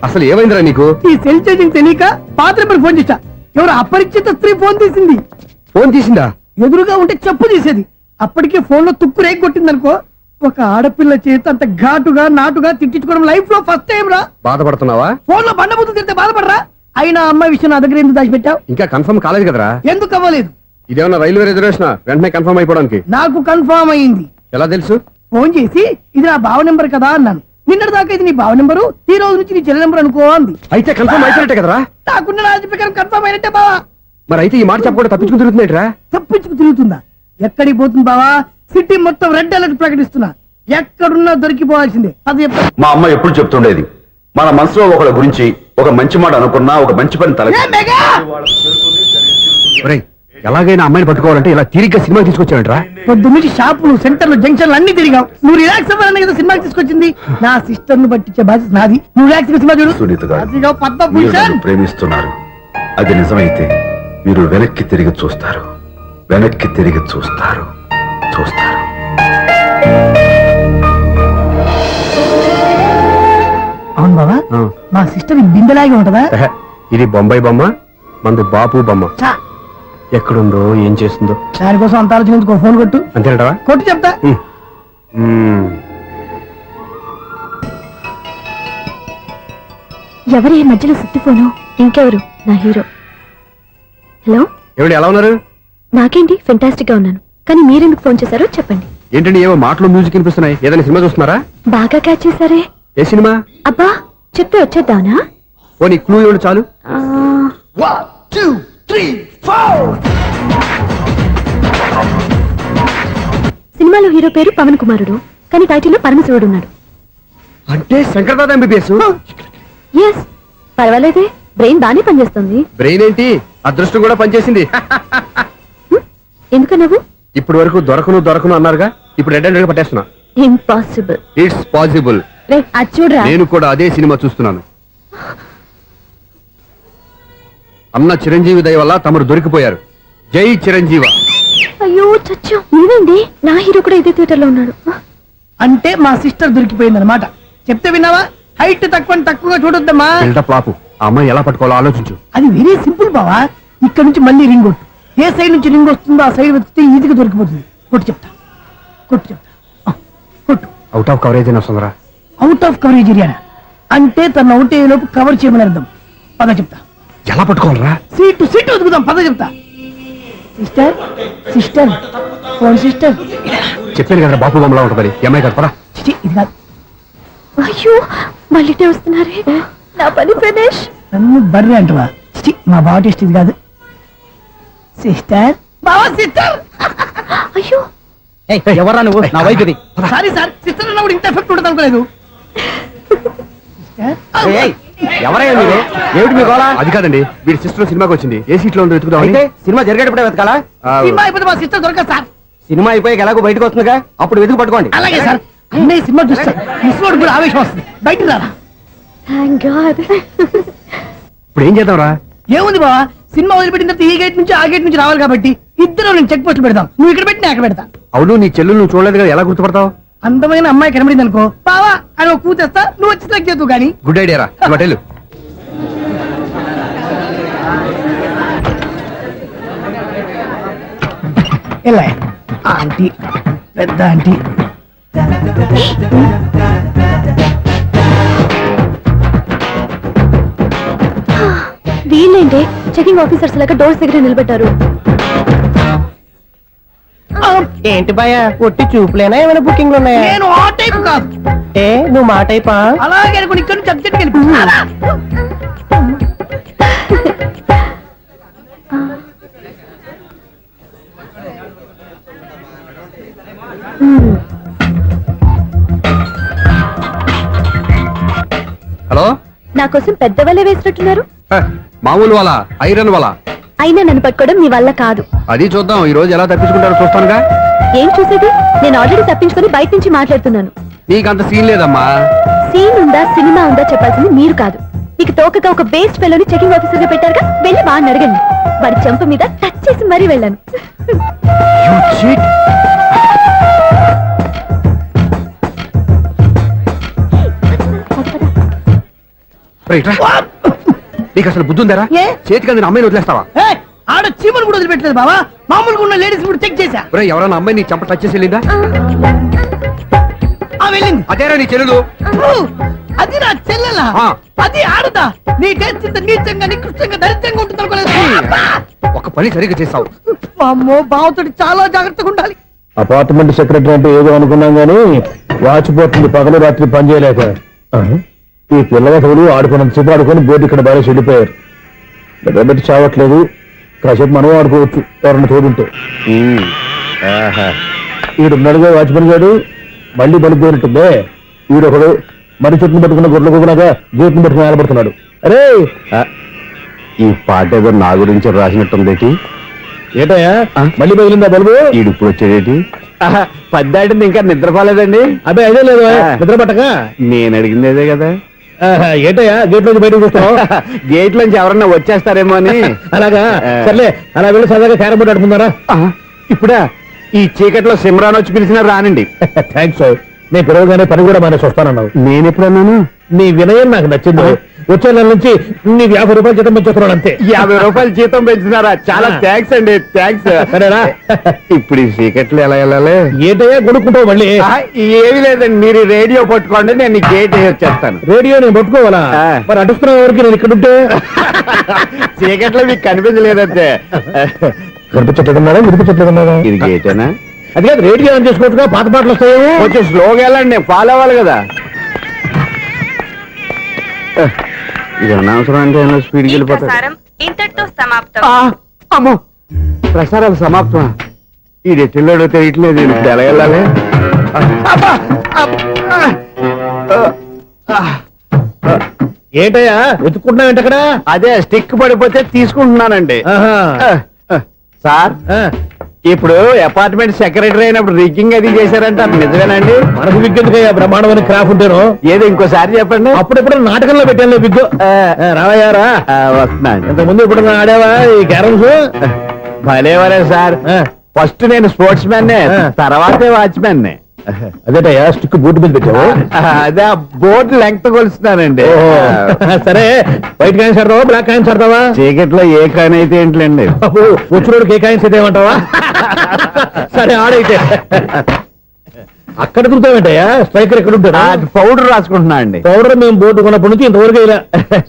అసలు ఏమైందిరా నీకు? ఈ సెల్ చేంజింగ్ తెలియక పాత నెంబర్ ఫోన్ చేశా. ఎవరు అపరిచిత స్త్రీ ఫోన్ తీసింది. ఫోన్ తీసిందా? ఎదురుగా ఉంటే చెప్పు తీసేది. అప్పటికే ఫోన్ లో తుక్కు రేగి కొట్టిందనుకో. ఒక ఆడపిల్ల చేత అంత ఘాటుగా నాటుగా తిట్టించుకోవడం లైఫ్ లో ఫస్ట్ టైం రా. బాధపడుతున్నావా? ఫోన్ లో బండబూతులు తింటే బాధపడరా? అయినా అమ్మాయి విషయం నా దగ్గర ఎందుకు దాచిపెట్టావు? ఇంకా కన్ఫర్మ్ కాలేదు కదరా. ఎందుకు అవ్వలేదు? ఇదేమన్నా రైల్వే రిజర్వేషన్ వెంటనే కన్ఫర్మ్ అయిపోవడానికి? నాకు కన్ఫర్మ్ అయింది. ఎలా తెలుసు? ఫోన్ చేసి ఇది నా బావ నెంబర్ కదా అన్నాను. నిన్నటి దాకా ఇది నీ బావ నెంబరు, ఈ రోజు నుంచి నీ చెల్లి నెంబర్ అనుకో అంది. అయితే కన్ఫర్మ్ అయిపోయినట్టే కదరా. నాకున్న రాజు ప్రకారం కన్ఫర్మ్ అయినట్టే బావా. మరి అయితే ఈ మాట చెప్పకుండా తప్పించుకుని తిరుగుతున్నాయిట్రా. తప్పించుకు తిరుగుతుందా? ఎక్కడికి పోతుంది బావా? సిటీ మొత్తం రెడ్ అలర్ట్ ప్రకటిస్తున్నా. ఎక్కడున్నా దొరికిపోవాల్సిందే. అది చెప్ప మా అమ్మ ఎప్పుడు చెప్తుండేది, మన మనసులో ఒకళ్ళ గురించి ఒక మంచి మాట అనుకున్నా ఒక మంచి పని తల ఎలాగైనా అమ్మాయిని పట్టుకోవాలంటే ఇలా తీరిగ్గా సినిమా తీసుకొచ్చాడంట్రా. పొద్దు నుంచి షాపులు, సెంటర్లు, జంక్షన్లు అన్ని తిరిగావు. నువ్వు రిలాక్స్ అవ్వాలని కదా సినిమాకి తీసుకొచ్చింది. నా సిస్టర్ ను పట్టించే బాధ్యత నాది. నువ్వు రిలాక్స్ సినిమా చూడు. సునీత గారు, అదిగో పద్మ మీరు భూషణ్. నన్ను ప్రేమిస్తున్నారు. అది నిజమైతే మీరు వెనక్కి తిరిగి చూస్తారు, వెనక్కి తిరిగి చూస్తారు, చూస్తారు. అవును బావా, మా సిస్టర్ బిందెలాగే ఉంటదా? ఇది బొంబాయి బొమ్మ, మంది బాపు బొమ్మ. చా, ఎక్కడుందో ఏం చేస్తుందో దానికోసం అంత ఆలోచించుకో. ఫోన్ కొట్టు. అంతేనటవా? కొట్టు చెప్తా. ఎవరి మధ్యలో సుత్తి ఫోను? ఇంకెవరు? నా హీరో. హలో, ఎవడు ఎలా ఉన్నారు? నాకేంటి ఫెంటాస్టిక్ గా ఉన్నాను. కానీ మీరెందుకు ఫోన్ చేశారో చెప్పండి. ఏంటండి ఏవో మాటలు మ్యూజిక్ వినిపిస్తున్నాయి. ఏదైనా సినిమా చూస్తున్నారా? బాగా క్యాచ్ చేశారే. ఏ సినిమా? అబ్బా, చెప్తే వచ్చేద్దానా? ఓ నీ క్లూ ఇవ్వండి చాలు. సినిమాలో హీరో పేరు పవన్ కుమారుడు, కానీ టైటిల్లో పరమశివుడు ఉన్నాడు. అంటే శంకర్దాద ఎంబీబీఎస్. ఎస్, పర్వాలేదే, బ్రెయిన్ బానే పనిచేస్తుంది. బ్రెయిన్ ఏంటి, అదృష్టం కూడా పనిచేసింది. ఎందుకన్నావు? ఇప్పటి వరకు దొరకను అన్నారుగా, ఇప్పుడు రెడ్ హ్యాండెడ్ గా పట్టేస్తున్నా. ఇంపాసిబుల్. It's possible. రే, అది చూడరా. నేను కూడా అదే సినిమా చూస్తున్నాను. అన్న చిరంజీవి దయ వల్ల తమరు దొరికిపోయారు. జై చిరంజీవ. అయ్యో చచ్చో, నీవేంటి? నా హీరో కూడా ఇదే థియేటర్ లో ఉన్నాడు. అంటే మా సిస్టర్ దొరికిపోయింది అనమాట. చెప్తే విన్నావా? హైట్ తక్కువగా చూడొద్దమ్మా. బిల్డప్ లాపు. ఆ అమ్మాయి ఎలా పట్టుకోవాలో ఆలోచించు. అది వెరీ సింపుల్ బావా. ఇక్కడ నుంచి మళ్ళీ రింగ్ కొట్టు. ఏ సైడ్ నుంచి రింగ్ వస్తుందో ఆ సైడ్ వెతికితే ఈజీగా దొరికిపోతుంది. కొట్టు చెప్తా. ఆ, కొట్టు. అవుట్ ఆఫ్ కవరేజ్ అయినా వస్తుందిరా. అవుట్ ఆఫ్ కవరేజ్ ఏరియా అంటే తన అవుట్ అయ్యే లోపు కవర్ చేయమని అర్థం. పద చెప్తా. ఎలా పట్టుకోవాలరా? సీటు వెతుకుదాం. పద చెప్తా. Sister phone sister. చెప్పాను కదా బాపు బొమ్మలా ఉంటుంది. అమ్మాయి కదా, పరా. చిచి, ఇది కాదు. అయ్యో, మళ్ళీ వస్తున్నారే. నా పని ఫినిష్. నన్ను బర్రె అంటవా? చిచి, మా బావ టేస్ట్ ఇది కాదు. సిస్టర్, బావా సిస్టర్. అయ్యో, ఎవరా నువ్వు? నా వైపు ఇది. సారీ సార్, సిస్టర్ అన్నప్పుడు ఇంత ఎఫెక్ట్ ఉంటుంది అనుకోలేదు. ఎవరయ్యా మీరు? ఏమిటి మీ గోళ? అది కాదండి, వీడి సిస్టర్ సినిమాకి వచ్చింది. ఏ సీట్ లో ఉందో వెతుకుదాం. అయితే సినిమా జరిగేటప్పుడే వెతకాలా? సినిమా అయిపోతే మా సిస్టర్ దొరకదు సార్. సినిమా అయిపోయాక ఎలాగో బయటకు వస్తుందిగా, అప్పుడు వెతుకు పట్టుకోండి. అలాగే సార్. అన్నయ్య సినిమా చూస్తారు. మిస్వాడు కూడా ఆవేశం వస్తుంది. బయట రారా. Thank God. ఇప్పుడు ఏం చేద్దాంరా? ఏముంది బావా, సినిమా వదిలిపెట్టిన తర్వాత ఈ గేట్ నుంచి ఆ గేట్ నుంచి రావాలి కాబట్టి ఇద్దరు నేను చెక్ పోస్టులు పెడతాం. నువ్వు ఇక్కడ పెట్టి నేను అక్కడ పెడతా. అవును, నీ చెల్లెలు నువ్వు చూడలేదు కదా, ఎలా గుర్తుపడతావు? అందమైన అమ్మాయి కనబడింది అనుకో, బావా అని ఒక కూతేస్తా. నువ్వు వచ్చి సెలెక్ట్ చేద్దు కానీ. గుడ్ ఐడియా రా. హోటల్ ఎలా ఆంటీ, పెద్ద ఆంటీ. వీళ్ళేంటి చెకింగ్ ఆఫీసర్స్ లాగా డోర్స్ దగ్గర నిలబెట్టారు. ఏంటి భయ, ఒట్టి చూపులేనా ఏమైనా బుకింగ్లు ఉన్నాయా? నేను ఆ టైప్ కాదు. ఏ నువ్వు మా టైపా? అలాగే అనుకుని ఇక్కడ నుంచి అర్జెంట్కి వెళ్ళిపోతున్నా. హలో, నా కోసం పెద్ద వలే వేసినట్టున్నారు. మామూలు వాళ్ళ ఐరన్ వాళ్ళ. అయినా నన్ను పట్టుకోవడం మీ వల్ల కాదు. అది చూద్దాం, ఈ రోజు ఎలా తప్పించుకుంటారో చూస్తానుగా. ఏం చూసేది? నేను ఆల్రెడీ తప్పించుకొని బయట నుంచి మాట్లాడుతున్నాను. నీకంత సీన్ లేదమ్మా. సీన్ ఉందా సినిమా ఉందా చెప్పాల్సింది మీరు కాదు. మీకు తోకగా ఒక బేస్ట్ ఫెలోని చెకింగ్ ఆఫీసర్ గా పెట్టారుగా, వెళ్ళి వాడిని అడగండి. వాడి చెంప మీద టచ్ చేసి మరీ వెళ్ళాను. నీకు అసలు బుద్ధి ఉందారా? ఏ? చేతికి అందిన అమ్మాయిని వదిలేస్తావా? ఆడ చీమను కూడా వదిలిపెట్టలేదు బావా. మామూలుగా ఉన్న లేడీస్ కూడా చెక్ చేశా. ఎవరైనా అమ్మాయి నీ చంప టచ్ చేసి వెళ్ళిందా? వెళ్ళింది. అదేరా నీ చెల్లెలు. ఓ, అది నా చెల్లెలా? ఆ. అది ఆడదా? నీ టేస్ట్ ఇంత నీచంగా నికృష్టంగా దరిద్రంగా ఉంటుంది అనుకోలేదు. ఒక పని సరిగ్గా చేసావు. అమ్మో బావతోటి చాలా జాగ్రత్తగా ఉండాలి. అపార్ట్మెంట్ సెక్రటరీ అంటే ఏదో అనుకున్నాం గానీ వాచిపోతుంది పగలు రాత్రి పని చేయలేక. ఈ పిల్లగాడు ఆడుకున్నంత సేపు ఆడుకొని బోర్డు ఇక్కడ బాగా చెడిపోయారు. నిద్రబెట్టి చావట్లేదు. కాసేపు మనం ఆడుకోవచ్చు ఎవరన్నా తోడుంటే. ఈడున్నాడుగా వాచ్మెన్ గారు మళ్ళీ బలిపోయినట్టుందే. ఈడొకడు మరి చెట్టును పట్టుకున్న గొడ్ల కుక్కలాగా గేట్ని పట్టుకుని నిలబడుతున్నాడు. అరే ఈ పాట ఏదో నా గురించి రాసినట్టుంది. ఏటయ్యా మళ్ళీ పగిలిందా బల్బు? ఈడు ఇప్పుడు వచ్చేదేటి? పద్దాటింది ఇంకా నిద్రపోలేదండి. అబ్బాయి అదే లేదు నిద్ర పట్టక. నేను అడిగింది అదే కదా. ఏటయ్యా గేట్ నుంచి బయటకు చూస్తావు? గేట్ లోంచి ఎవరన్నా వచ్చేస్తారేమో అని. అలాగా సర్లే అలా వెళ్ళి సరదాగా క్యారం బోర్డు ఆడుకుందారా? ఇప్పుడా ఈ చీకట్లో సిమ్రాన్ వచ్చి పిలిచినా రానండి. థ్యాంక్స్ నేను పిలవగానే పని కూడా మానేసి వస్తానన్నావు. నేను ఎప్పుడన్నాను? నీ వినయం నాకు నచ్చింది. వచ్చే నెల నుంచి నీ 50 రూపాయలు జీతం పెంచుతున్నాను అంతే. 50 రూపాయలు జీతం పెంచినారా? చాలా థ్యాంక్స్ అండి. థ్యాంక్స్. సరేనా? ఇప్పుడు ఈ చీకట్లో ఎలా వెళ్ళాలి? ఏంటయ్యా కొనుక్కుంటావు మళ్ళీ? ఏమి లేదండి, మీరు రేడియో పట్టుకోండి, నేను ఈ గేట్ వచ్చేస్తాను. రేడియో నేను పట్టుకోవాలా? మరి అడుస్తున్న వరకు నేను ఇక్కడ ఉంటే చీకట్లో మీకు కనిపించలేదంటే. కనిపించట్లేదన్నారా వినిపించట్లేదన్నారా? ఇది గేటేనా? అది కాదు రేడియో ఆన్ చేసుకోవచ్చుగా, పాత పాటలు వస్తాయేమో. కొంచెం స్లోగా వెళ్ళండి, నేను ఫాలో అవ్వాలి కదా. ఇది అనవసరం అంటే స్పీడ్కి వెళ్ళిపోతాడు. ఇంతటితో సమాప్తం. అమ్మో ప్రసారాలు సమాప్తం. ఈ రెట్టిల్లోడో తెలియట్లేదు. ఇప్పుడు ఎలా వెళ్ళాలి? ఏంటయ్యా వెతుక్కుంటున్నావు అక్కడ? అదే స్టిక్ పడిపోతే తీసుకుంటున్నానండి. సార్ ఇప్పుడు అపార్ట్మెంట్ సెక్రటరీ అయినప్పుడు రిగ్గింగ్ అది చేశారంటే అది నిజమేనండి? మనకు విగ్గెందుకయ్యా బ్రహ్మాండమైన క్రాఫ్ ఉంటాను. ఏదో ఇంకోసారి చెప్పండి. అప్పుడెప్పుడు నాటకంలో పెట్టాను విగ్గు. రావయ్యారా? వస్తున్నాను. ఇంతకుముందు ఇప్పుడు ఆడేవా ఈ క్యారమ్స్? భలేవరే సార్. ఫస్ట్ నేను స్పోర్ట్స్ మ్యాన్, తర్వాతే వాచ్మెన్. అదేటయ్యా స్టిక్ బూట్ మీద పెట్టావు? అదే బోర్డు లెంగ్త్ కొలుస్తున్నానండి. సరే వైట్ కాయిన్స్ ఆడతావా బ్లాక్ కాయిన్స్ ఆడతావా? చీకట్లో ఏ కాయిన్ అయితే ఏంటండి. వచ్చినోడికి ఏ కాయిన్స్ అయితే ఏమంటావా? సరే ఆడైతే. అక్కడ దొరుకుతావేంటయ్యా స్ట్రైకర్ ఎక్కడ ఉంటారా? పౌడర్ రాసుకుంటున్నా అండి. పౌడర్ మేము బోర్డు కొన్నప్పటి నుంచి ఇంతవరకు ఇలా.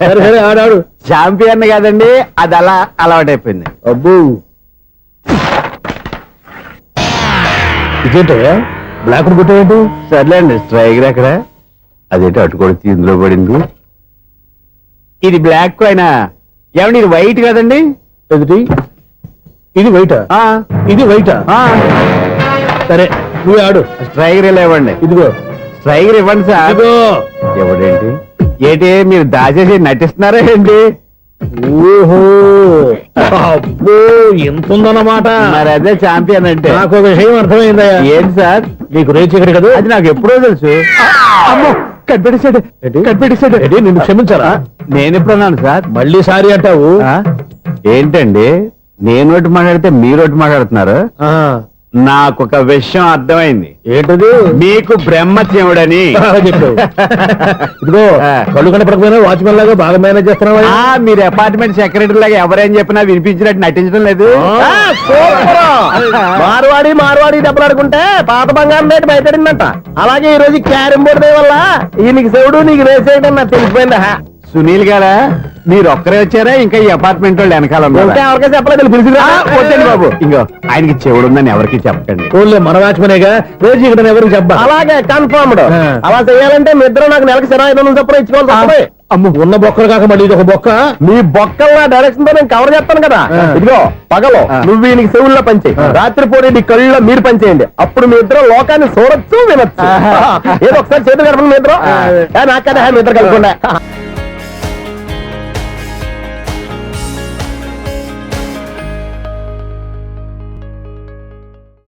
సరే సరే ఆడాడు. చాంపియన్ కాదండి, అది అలా అలవాటైపోయింది. అబ్బు ఇదేంటయ్యా బ్లాక్ కొట్టేయండి. సర్లేండి స్ట్రైకర్ ఎక్కడ? అదేంటి అటుకొడితే ఇందులో పడింది. ఇది బ్లాక్ కాయినా? ఏమండి ఇది వైట్ కదండి? ఎదుటి ఇది వైటా? ఇది వైటా? సరే నువ్వు ఆడు. స్ట్రైకర్ ఇలా ఇవ్వండి. ఇదిగో స్ట్రైకర్ ఇవ్వండి సార్. ఇదిగో. ఎవడేంటి ఏంటి మీరు దాచేసి నటిస్తున్నారా ఏంటి? ఓహో అబ్బో ఎంత ఉందన్నమాట. మరి అదే ఛాంపియన్ అంటే. నాకు ఒక విషయం అర్థమైందయ్యా. ఏంటి సార్? నీకు రేచి ఇక్కడ కదా? అది నాకు ఎప్పుడో తెలుసు. అమ్మో కనిపెట్టేశాడు, కనిపెట్టేశాడు. నిన్ను క్షమించారా? నేను ఎప్పుడన్నాను సార్? మళ్ళీ సారీ అంటావు? ఏంటండి నేను ఒకటి మాట్లాడితే మీరు ఒకటి మాట్లాడుతున్నారు. నాకు ఒక విషయం అర్థమైంది. ఏంటది? మీకు బ్రహ్మత్యముడని చెప్పావు. ఇదిగో కళ్ళు కనపడకపోయినా వాచ్మెన్ లాగా బాగా మేనేజ్ చేస్తున్నావా? మీరు అపార్ట్మెంట్ సెక్రటరీ లాగా ఎవరేం చెప్పినా వినిపించినట్టు నటించడం లేదు. మార్వాడి దెబ్బలాడుకుంటే పాత బంగారం రేటు బయటడిందంట. అలాగే ఈ రోజు క్యారం బోర్డు వల్ల ఈయనకి శివుడు నీకు రేసేయడం నాకు తెలిసిపోయిందా? సునీల్ గారా మీరు ఒక్కరే వచ్చారా? ఇంకా ఈ అపార్ట్మెంట్ వాళ్ళు వెనకాల ఎవరికీ చెప్పలేదు పిలిచిరా? వద్దండి బాబు, ఇంకో ఆయనకి చెవుడుందని ఎవరికి చెప్పకండి. ఓన్లీ మన వాచ్మనేగా రోజు ఇక్కడ ఎవరికి చెప్పా. అలాగే కన్ఫర్మ్డ్. అలా చేయాలంటే మీ ఇద్దరు నాకు నెలకు 500 చొప్పున ఇచ్చుకోవాలి. అమ్మ ఉన్న బొక్కలు కాక మళ్ళీ ఇది ఒక బొక్క. మీ బొక్కల డైరెక్షన్ తో నేను కవర్ చేస్తాను కదా. ఇదిగో పగలో నువ్వు ఈయనకి చెవుల్లో పంచేయి, రాత్రి పూట నీ కళ్ళలో మీరు పంచేయండి. అప్పుడు మీ ఇద్దరు లోకాన్ని చూడొచ్చు వినొచ్చు. ఏదో ఒకసారి చేతులు కలపండి మీ ఇద్దరు. నాకదే మీ ఇద్దరు కలుపుకుండా.